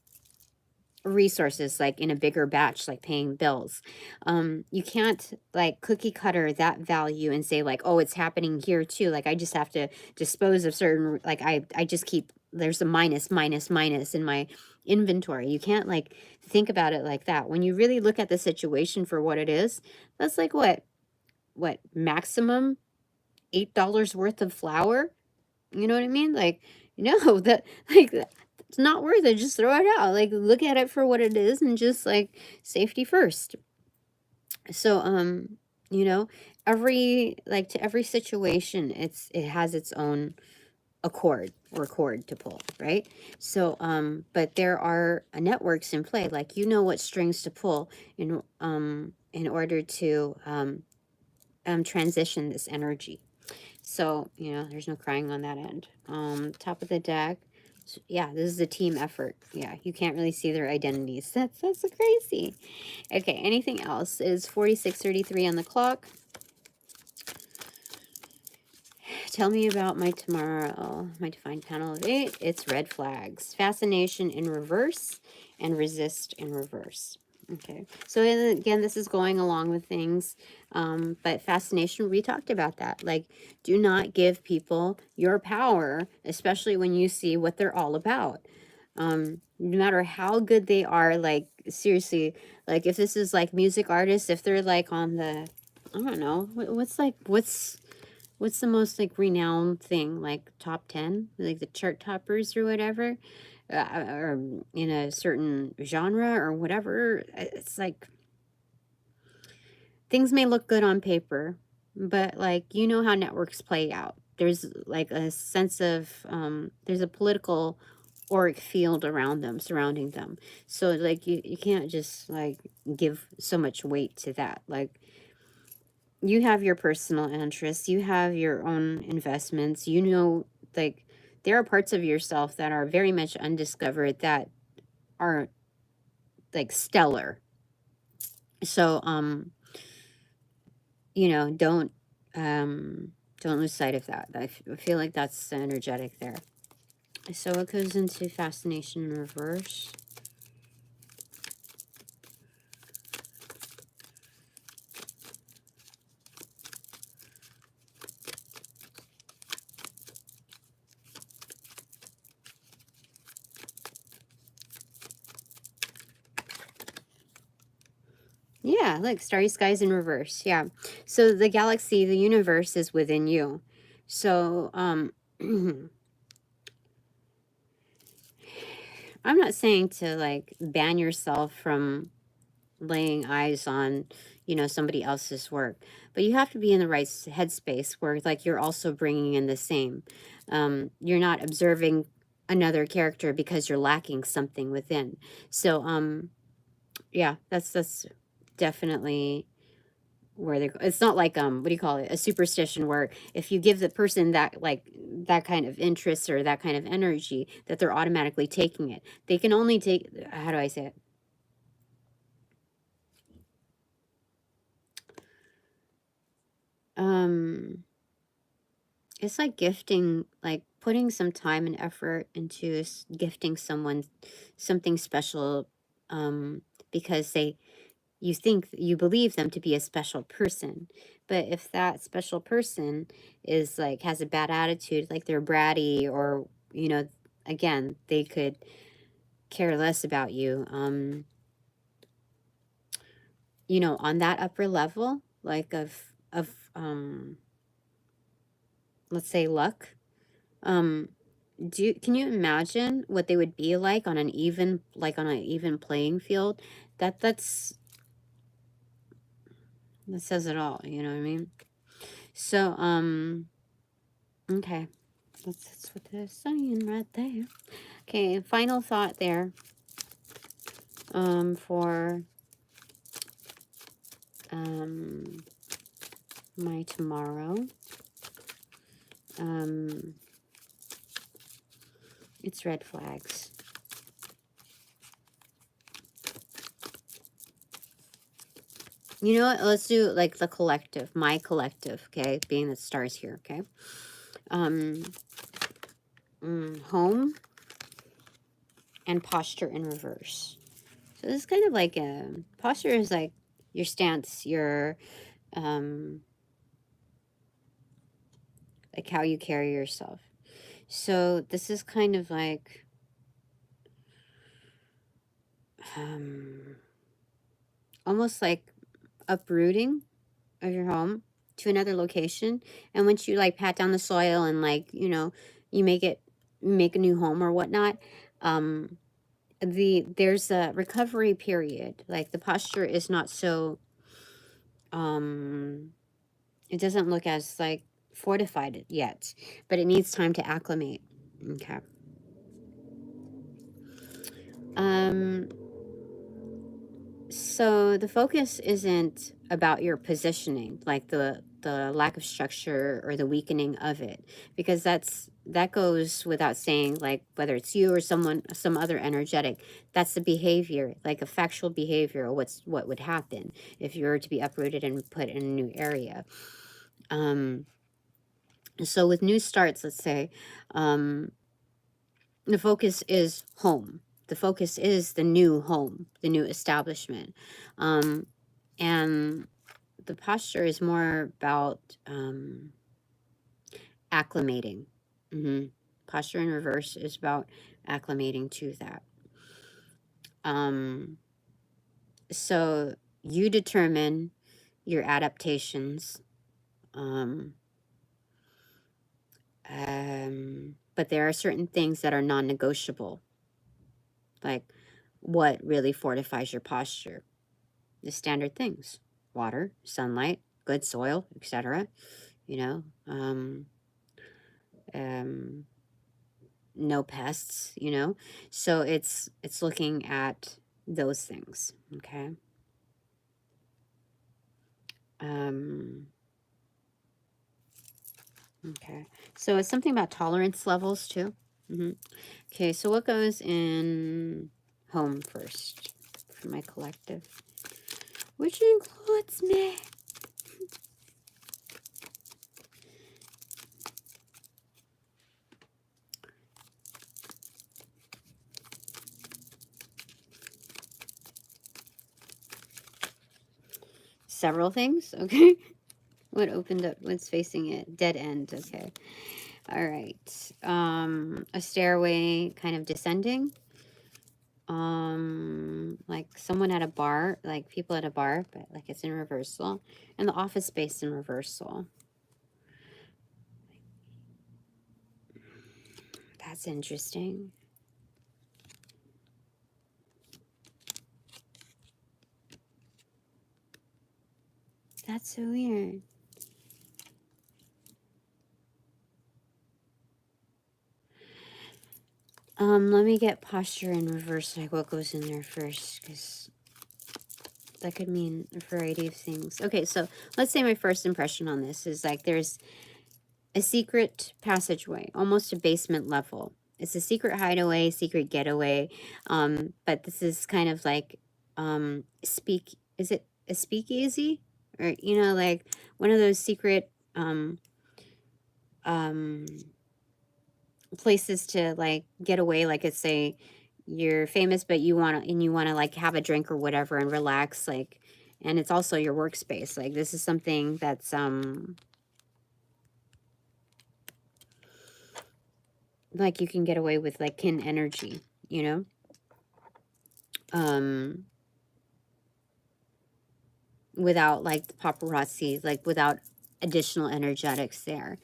resources, like in a bigger batch, like paying bills, you can't like cookie cutter that value and say like, oh, it's happening here too, like I just have to dispose of certain, like I just keep, there's a minus in my inventory. You can't like think about it like that. When you really look at the situation for what it is, that's like what maximum $8 worth of flour. You know what I mean? Like, no, that like it's not worth it. Just throw it out. Like, look at it for what it is and just like safety first. So, you know, every like to every situation, it has its own cord to pull, right? So, but there are networks in play. Like, you know what strings to pull in order to transition this energy. So, you know, there's no crying on that end. Top of the deck. So, yeah, this is a team effort. Yeah, you can't really see their identities. That's so crazy. Okay, anything else? It is 46:33 on the clock. Tell me about my tomorrow. My defined panel of 8. It's red flags. Fascination in reverse and resist in reverse. Okay, so again, this is going along with things, but fascination, we talked about that. Like, do not give people your power, especially when you see what they're all about. No matter how good they are, like, seriously, like, if this is, like, music artists, if they're, like, on the, I don't know, what's the most, like, renowned thing, like, top 10? Like, the chart toppers or whatever? Or in a certain genre or whatever. It's like things may look good on paper, but like, you know how networks play out. There's like a sense of there's a political auric field around them, surrounding them. So like you can't just like give so much weight to that. Like, you have your personal interests, you have your own investments, you know, like there are parts of yourself that are very much undiscovered that are like stellar. So you know, don't lose sight of that. I feel like that's energetic there. So it goes into fascination in reverse. Yeah, look, starry skies in reverse. Yeah. So the galaxy, the universe is within you. So I'm not saying to like ban yourself from laying eyes on, you know, somebody else's work, but you have to be in the right headspace where like you're also bringing in the same. You're not observing another character because you're lacking something within. So yeah, that's definitely where they're, it's not like what do you call it, a superstition, where if you give the person that like that kind of interest or that kind of energy, that they're automatically taking it. They can only take, how do I say it, it's like gifting, like putting some time and effort into gifting someone something special, because you believe them to be a special person. But if that special person is like, has a bad attitude, like they're bratty, or, you know, again, they could care less about you, you know, on that upper level, like of let's say luck, can you imagine what they would be like on an even, like on an even playing field? That says it all, you know what I mean? So, okay. That's what they're saying right there. Okay, final thought there. For my tomorrow. It's red flags. You know what? Let's do like the collective, my collective, okay? Being the stars here, okay? Home and posture in reverse. So this is kind of like a posture is like your stance, your like how you carry yourself. So this is kind of like almost like uprooting of your home to another location. And once you like pat down the soil and like, you know, you make a new home or whatnot, there's a recovery period. Like the posture is not so it doesn't look as like fortified yet, but it needs time to acclimate. Okay. So the focus isn't about your positioning, like the lack of structure or the weakening of it, because that goes without saying, like whether it's you or some other energetic, that's the behavior, like a factual behavior, or what would happen if you were to be uprooted and put in a new area. So with new starts, let's say, the focus is home. The focus is the new home, the new establishment. And the posture is more about acclimating. Posture in reverse is about acclimating to that. So you determine your adaptations. But there are certain things that are non-negotiable. Like what really fortifies your posture. The standard things: water, sunlight, good soil, etc. You know, no pests, you know. So it's looking at those things, okay? Okay, so it's something about tolerance levels too. Okay, so what goes in home first for my collective, which includes me? Several things, okay? What opened up? What's facing it? Dead end, okay. All right. A stairway kind of descending. Like someone at a bar, like people at a bar, but like it's in reversal. And the office space in reversal. That's interesting. That's so weird. Let me get posture in reverse, like what goes in there first, because that could mean a variety of things. Okay, so let's say my first impression on this is like there's a secret passageway, almost a basement level. It's a secret hideaway, secret getaway. But this is kind of like is it a speakeasy? Or, you know, like one of those secret places to like get away, like it's you're famous but you want to like have a drink or whatever and relax, like And it's also your workspace. Like, this is something that's, like, you can get away with, like, kin energy, you know? Without, like, the paparazzi, like, without additional energetics there.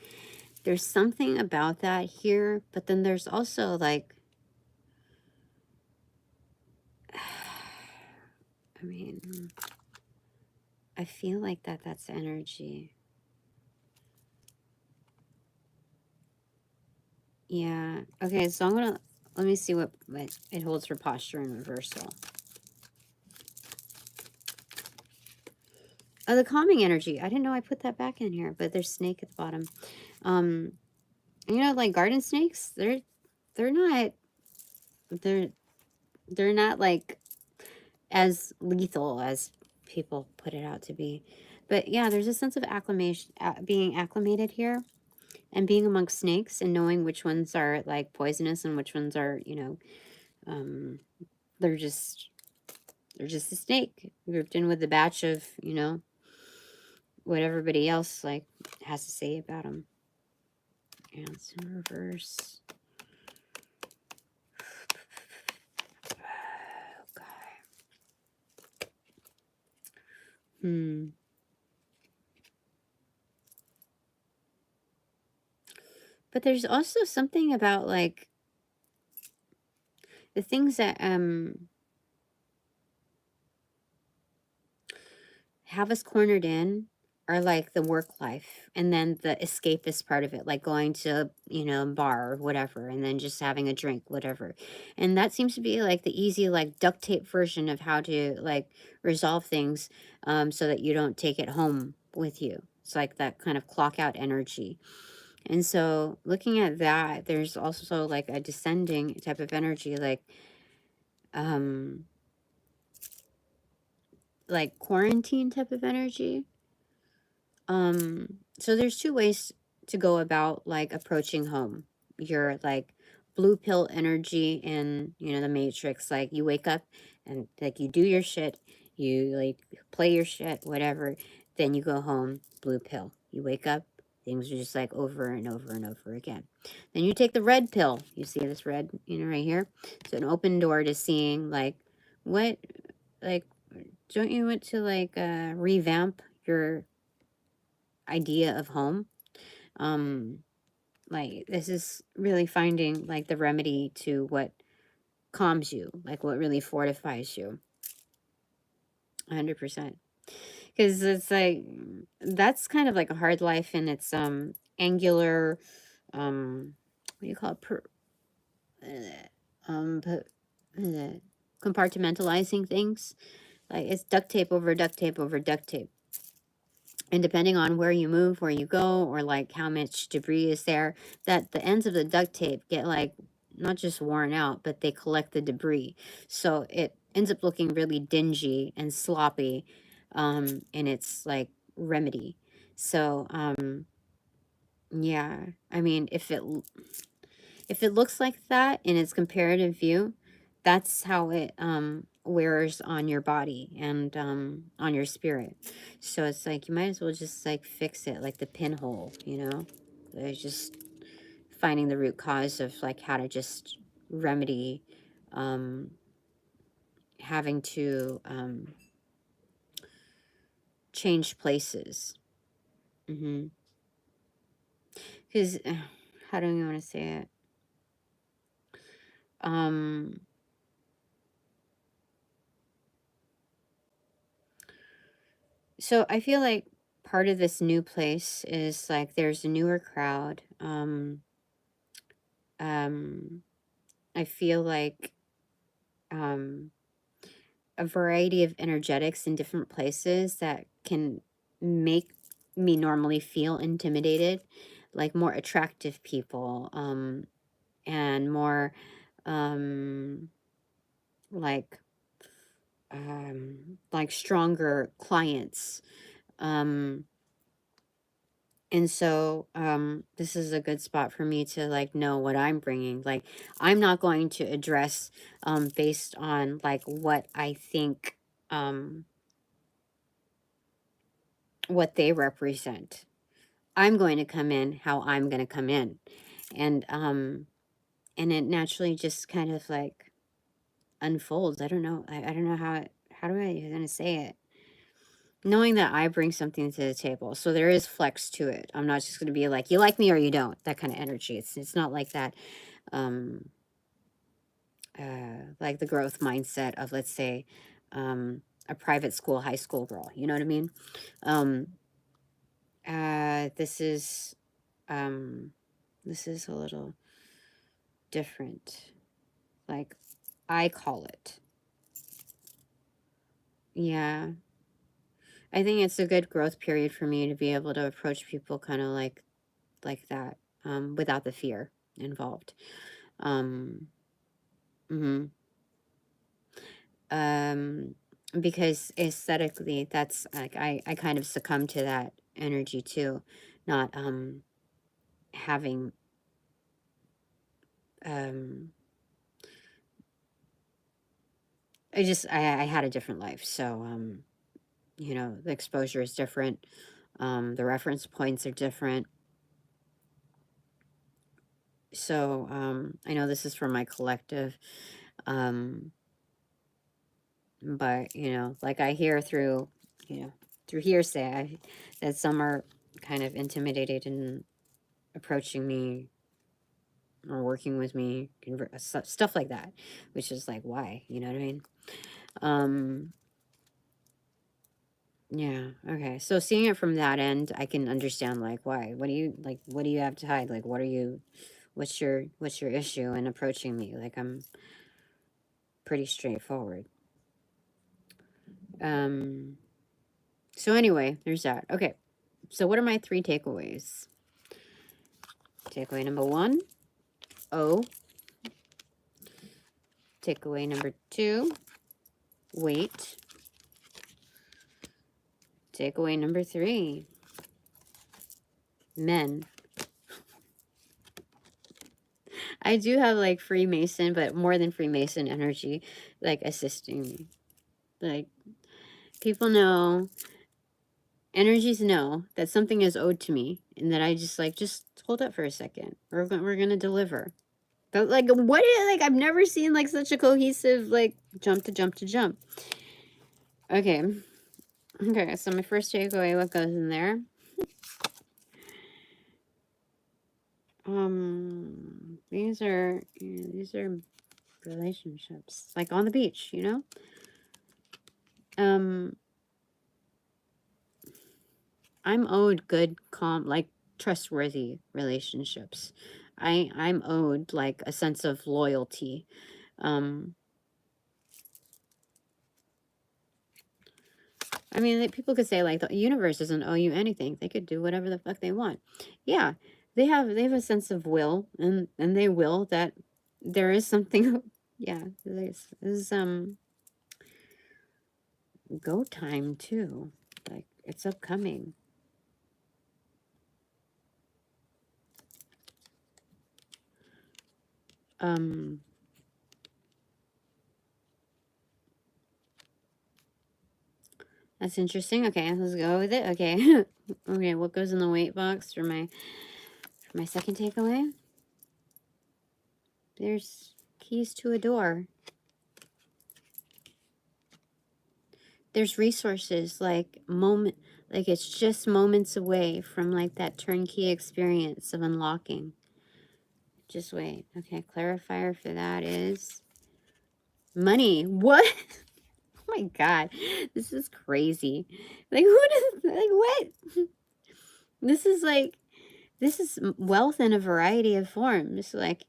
There's something about that here, but then there's also, like, I mean, I feel like that's energy. Yeah. Okay, so I'm gonna, let me see what it holds for posture and reversal. Oh, the calming energy. I didn't know I put that back in here, but there's snake at the bottom. You know, like garden snakes, they're not, they're not like as lethal as people put it out to be. But yeah, there's a sense of acclimation, being acclimated here, and being amongst snakes and knowing which ones are like poisonous and which ones are, you know, they're just a snake grouped in with a batch of, you know, what everybody else like has to say about them. And it's in reverse. Okay. But there's also something about like the things that have us cornered in are like the work life, and then the escapist part of it, like going to, you know, a bar or whatever, and then just having a drink, whatever. And that seems to be like the easy, like duct tape version of how to like resolve things, so that you don't take it home with you. It's like that kind of clock out energy. And so looking at that, there's also like a descending type of energy, like quarantine type of energy. So there's two ways to go about like approaching home. Your like blue pill energy in, you know, the Matrix. Like you wake up and like you do your shit, you like play your shit, whatever, then you go home, blue pill. You wake up, things are just like over and over and over again. Then you take the red pill. You see this red, you know, right here? It's an open door to seeing like what, like, don't you want to like revamp your idea of home? Like this is really finding like the remedy to what calms you, like what really fortifies you. 100%. Because it's like that's kind of like a hard life, and it's angular, what do you call it, but, compartmentalizing things. Like it's duct tape over duct tape over duct tape. And depending on where you move, where you go, or like how much debris is there, that the ends of the duct tape get like not just worn out, but they collect the debris. So it ends up looking really dingy and sloppy in its like remedy. So yeah, I mean, if it looks like that in its comparative view, that's how it wears on your body and on your spirit. So it's like you might as well just like fix it, like the pinhole, you know. It's just finding the root cause of like how to just remedy having to change places. Because how do you want to say it? So I feel like part of this new place is like there's a newer crowd. I feel like a variety of energetics in different places that can make me normally feel intimidated, like more attractive people, and more like stronger clients. And so this is a good spot for me to like know what I'm bringing. Like I'm not going to address based on like what I think what they represent. I'm going to come in how I'm going to come in. And it naturally just kind of like unfolds. I don't know. I don't know how do I even say it? Knowing that I bring something to the table. So there is flex to it. I'm not just going to be like, you like me or you don't. That kind of energy. It's not like that. Like the growth mindset of, let's say, a private school, high school girl. You know what I mean? This is a little different. Like, I call it. Yeah. I think it's a good growth period for me to be able to approach people kind of like that, without the fear involved. Um, mhm. Because aesthetically, that's like, I kind of succumb to that energy too, not having I had a different life, so you know, the exposure is different, the reference points are different. So I know this is from my collective, but you know, like I hear through, you know, through hearsay, that some are kind of intimidated in approaching me or working with me, stuff like that, which is like, why? You know what I mean? Yeah. Okay. So seeing it from that end, I can understand like why. What do you like? What do you have to hide? Like, what's your issue in approaching me? Like, I'm pretty straightforward. So anyway, there's that. Okay. So what are my 3 takeaways? Takeaway number 1, O. Takeaway number 2, wait. Takeaway number 3, men. I do have like Freemason, but more than Freemason energy, like assisting me. Like, people know, energies know that something is owed to me, and that I just like, just hold up for a second. We're gonna deliver. But like, what? Like, I've never seen like such a cohesive like jump to jump to jump. Okay. Okay. So my first takeaway, what goes in there? These are relationships, like on the beach, you know. I'm owed good, calm, like trustworthy relationships. I'm owed like a sense of loyalty. I mean, like, people could say like the universe doesn't owe you anything. They could do whatever the fuck they want. Yeah, they have a sense of will, and they will that there is something. Yeah, this is go time too. Like, it's upcoming. That's interesting. Okay, let's go with it. Okay. Okay, what goes in the weight box for my second takeaway? There's keys to a door. There's resources, like it's just moments away from like that turnkey experience of unlocking. Just wait. Okay, clarifier for that is money. What? Oh my god, this is crazy. Like, who does, like, what? This is like, this is wealth in a variety of forms. Like,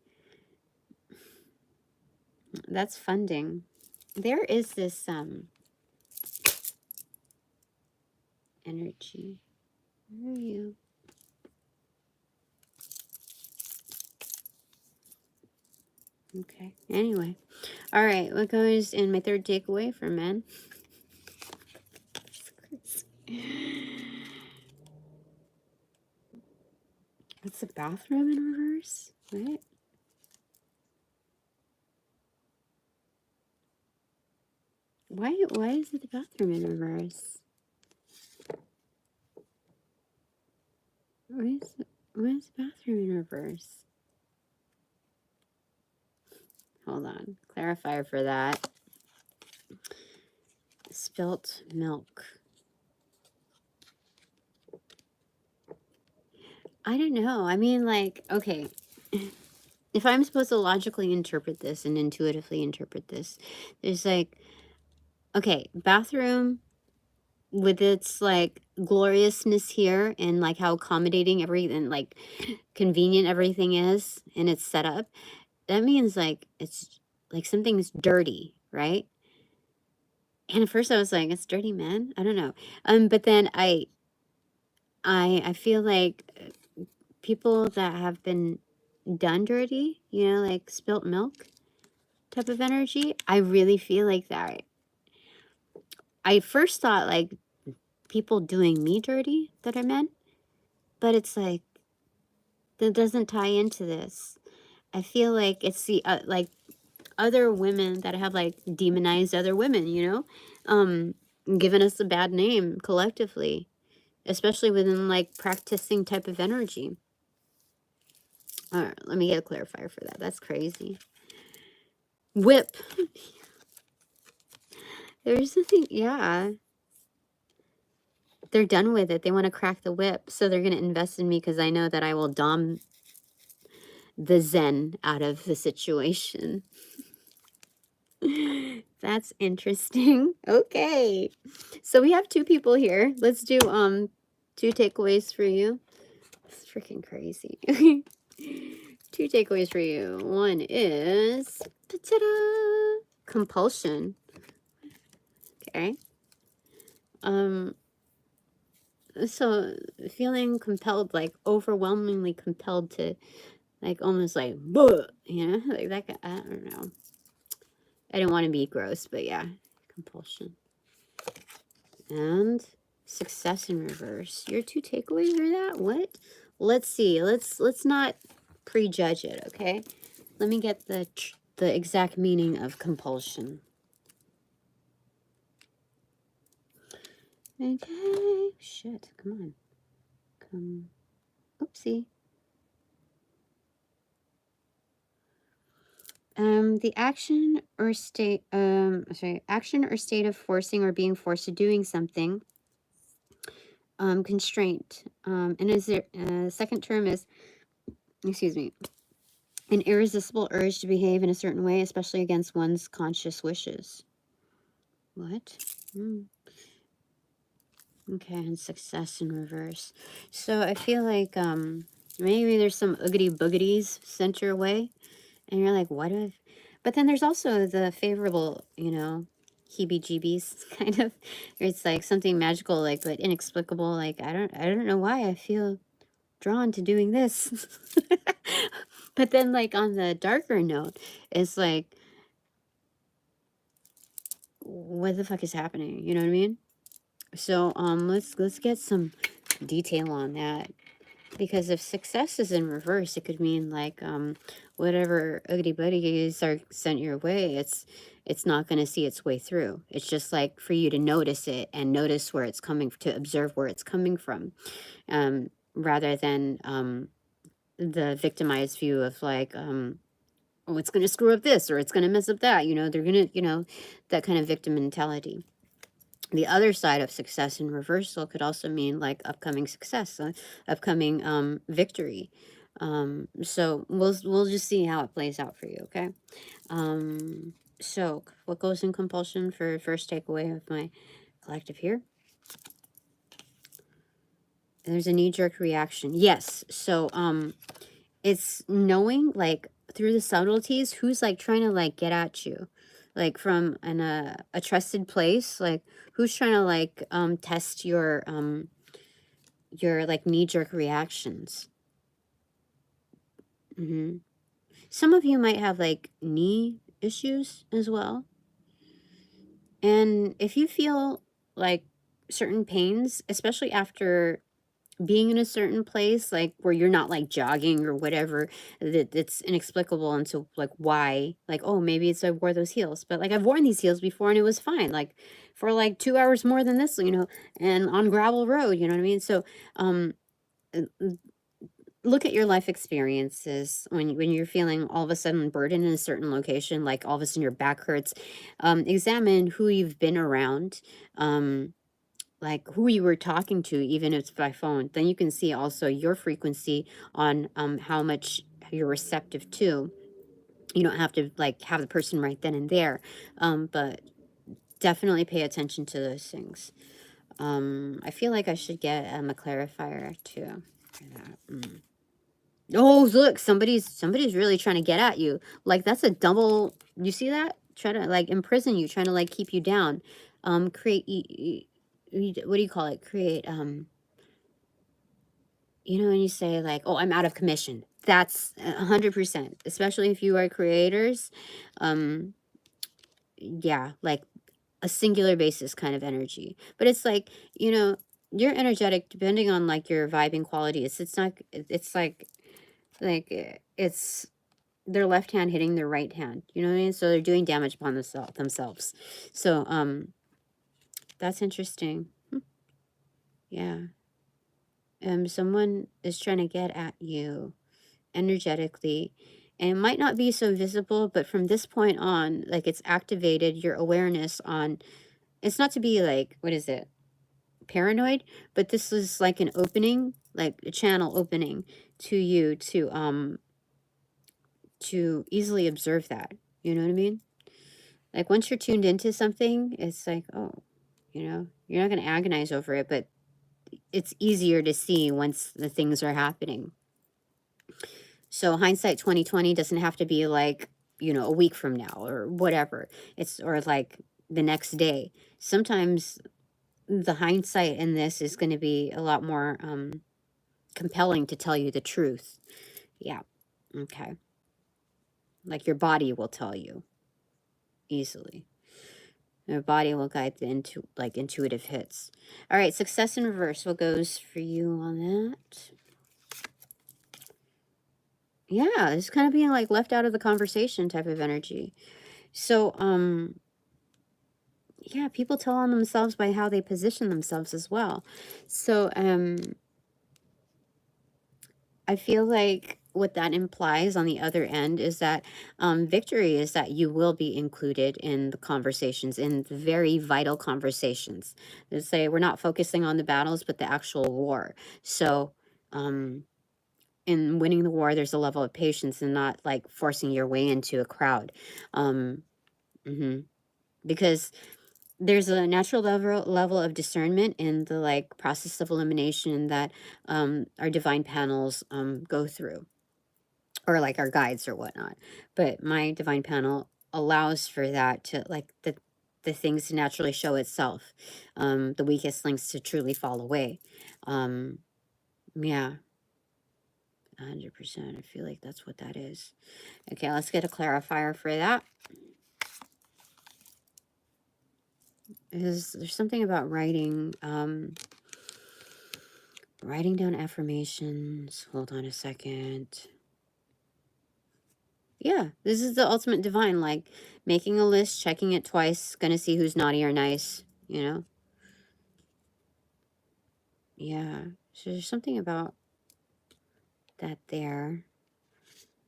that's funding. There is this energy. Where are you? Okay. Anyway. All right. What goes in my third takeaway for men? It's the bathroom in reverse? What? Why is it the bathroom in reverse? Where's bathroom in reverse? Hold on. Clarifier for that. Spilt milk. I don't know. I mean, like, okay. If I'm supposed to logically interpret this and intuitively interpret this, there's like, okay, bathroom with its like gloriousness here and like how accommodating everything, like convenient everything is and it's set up. That means like it's like something's dirty, right? And at first I was like, it's dirty, man. I don't know. But then I feel like people that have been done dirty, you know, like spilt milk type of energy, I really feel like that. I first thought like people doing me dirty that I meant, but it's like that doesn't tie into this. I feel like it's the like other women that have like demonized other women, you know, given us a bad name collectively, especially within like practicing type of energy. All right, let me get a clarifier for that. That's crazy. Whip. There's something, yeah. They're done with it. They want to crack the whip, so they're going to invest in me because I know that I will dom the zen out of the situation. That's interesting. Okay. So we have two people here. Let's do 2 takeaways for you. It's freaking crazy. 2 takeaways for you. One is ta-da, compulsion. Okay. So feeling compelled, like overwhelmingly compelled to like almost like, you know, like that. I don't know. I didn't want to be gross, but yeah, compulsion. And success in reverse. Your 2 takeaways for that? What? Let's see. Let's not prejudge it, okay? Let me get the exact meaning of compulsion. Okay. Shit. Come on. Oopsie. The action or state, action or state of forcing or being forced to doing something. Constraint. And is there, second term is, excuse me, an irresistible urge to behave in a certain way, especially against one's conscious wishes. What? Okay, and success in reverse. So I feel like maybe there's some oogity boogities sent your way, and you're like, what if? But then there's also the favorable, you know, heebie-jeebies kind of. It's like something magical, like but inexplicable. Like I don't know why I feel drawn to doing this. But then like on the darker note, it's like, what the fuck is happening? You know what I mean? So let's get some detail on that, because if success is in reverse, it could mean like whatever ugly buddies are sent your way, it's not going to see its way through. It's just like for you to notice it and notice where it's coming, to observe where it's coming from, rather than the victimized view of like oh, it's going to screw up this or it's going to mess up that, you know, they're going to, you know, that kind of victim mentality. The other side of success in reversal could also mean like upcoming success, upcoming victory. So we'll just see how it plays out for you, okay? So what goes in compulsion for first takeaway of my collective here? There's a knee-jerk reaction. Yes. So it's knowing like through the subtleties who's like trying to like get at you, like from a trusted place, like who's trying to like test your like knee-jerk reactions. Some of you might have like knee issues as well, and if you feel like certain pains, especially after being in a certain place, like where you're not like jogging or whatever, that's inexplicable into like why, like, oh, maybe it's I wore those heels, but like I've worn these heels before and it was fine, like for like 2 hours more than this, you know, and on gravel road, you know what I mean? So look at your life experiences when you're feeling all of a sudden burdened in a certain location, like all of a sudden your back hurts. Examine who you've been around, like who you were talking to, even if it's by phone. Then you can see also your frequency on how much you're receptive to. You don't have to like have the person right then and there, but definitely pay attention to those things. I feel like I should get a clarifier too for that. Oh, look, somebody's really trying to get at you. Like, that's a double, you see that? Try to like imprison you, trying to like keep you down. Create, what do you call it? Create, you know, when you say like, oh, I'm out of commission. That's 100%, especially if you are creators. Yeah, like a singular basis kind of energy. But it's like, you know, you're energetic depending on like your vibing quality. It's not, it's like it's their left hand hitting their right hand. You know what I mean? So they're doing damage upon themselves. So that's interesting. Yeah. Someone is trying to get at you energetically, and it might not be so visible, but from this point on, like it's activated your awareness on, it's not to be like, what is it, paranoid, but this is like an opening, like a channel opening to you to easily observe that. You know what I mean? Like once you're tuned into something, it's like, oh, you know, you're not going to agonize over it, but it's easier to see once the things are happening. So hindsight 2020 doesn't have to be like, you know, a week from now or whatever. It's, or like the next day. Sometimes the hindsight in this is going to be a lot more compelling to tell you the truth. Yeah. Okay. Like your body will tell you easily. Your body will guide the intuitive hits. All right, success in reverse. What goes for you on that? Yeah, it's kind of being like left out of the conversation type of energy. So, yeah, people tell on themselves by how they position themselves as well. So, I feel like what that implies on the other end is that victory is that you will be included in the conversations, in the very vital conversations. They say we're not focusing on the battles, but the actual war. So in winning the war, there's a level of patience and not like forcing your way into a crowd. Because there's a natural level of discernment in the like process of elimination that our divine panels go through, or like our guides or whatnot. But my divine panel allows for that to like the things to naturally show itself, the weakest links to truly fall away. Yeah, 100%. I feel like that's what that is. Okay, let's get a clarifier for that. There's something about writing down affirmations. Hold on a second. Yeah, this is the ultimate divine, like making a list, checking it twice, gonna see who's naughty or nice, you know? Yeah, so there's something about that there.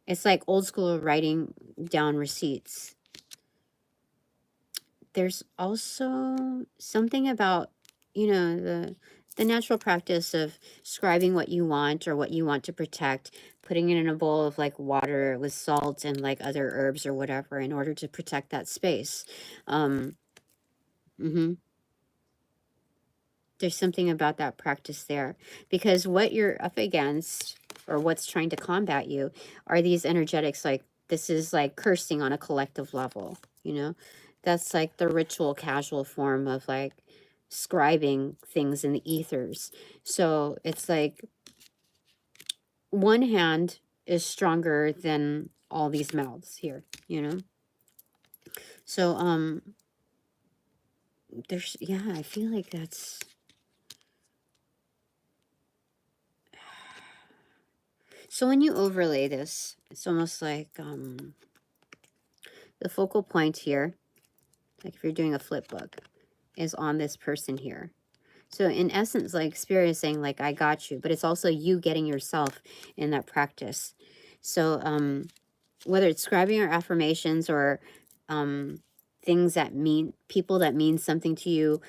It's like old school writing down receipts. There's also something about, you know, the natural practice of scribing what you want or what you want to protect, putting it in a bowl of like water with salt and like other herbs or whatever in order to protect that space. There's something about that practice there, because what you're up against or what's trying to combat you are these energetics. Like this is like cursing on a collective level, you know? That's like the ritual casual form of like scribing things in the ethers. So it's like one hand is stronger than all these mouths here, you know? So there's, yeah, I feel like that's, so when you overlay this, it's almost like the focal point here, like if you're doing a flip book, is on this person here. So in essence, like Spirit is saying, like, I got you, but it's also you getting yourself in that practice. So whether it's scribing or affirmations or things that mean, people that mean something to you,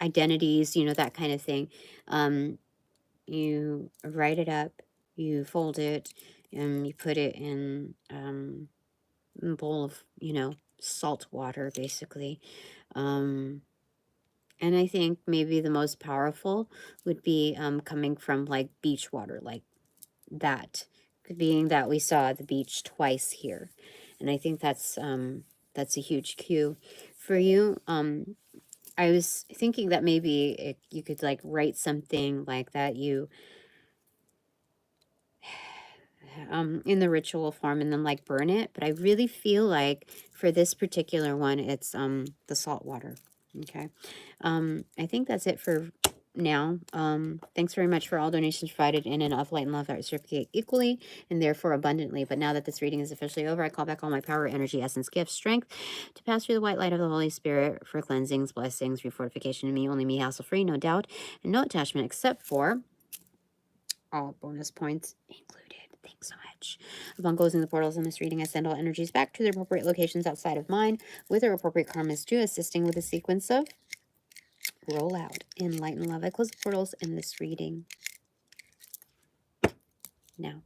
identities, you know, that kind of thing. You write it up, you fold it, and you put it in a bowl of, you know, salt water, basically. And I think maybe the most powerful would be coming from like beach water, like that, being that we saw the beach twice here. And I think that's a huge cue for you. I was thinking that maybe you could like write something like that you in the ritual form and then like burn it, but I really feel like for this particular one it's the salt water. Okay. I think that's it for now. Thanks very much for all donations provided in and of light and love that reciprocate equally and therefore abundantly. But now that this reading is officially over, I call back all my power, energy, essence, gifts, strength to pass through the white light of the Holy Spirit for cleansings, blessings, refortification in me, only me, hassle free, no doubt, and no attachment except for all bonus points included. Thanks so much. Upon closing the portals in this reading, I send all energies back to their appropriate locations outside of mine with their appropriate karmas due, assisting with the sequence of roll out in light and love. I close the portals in this reading now.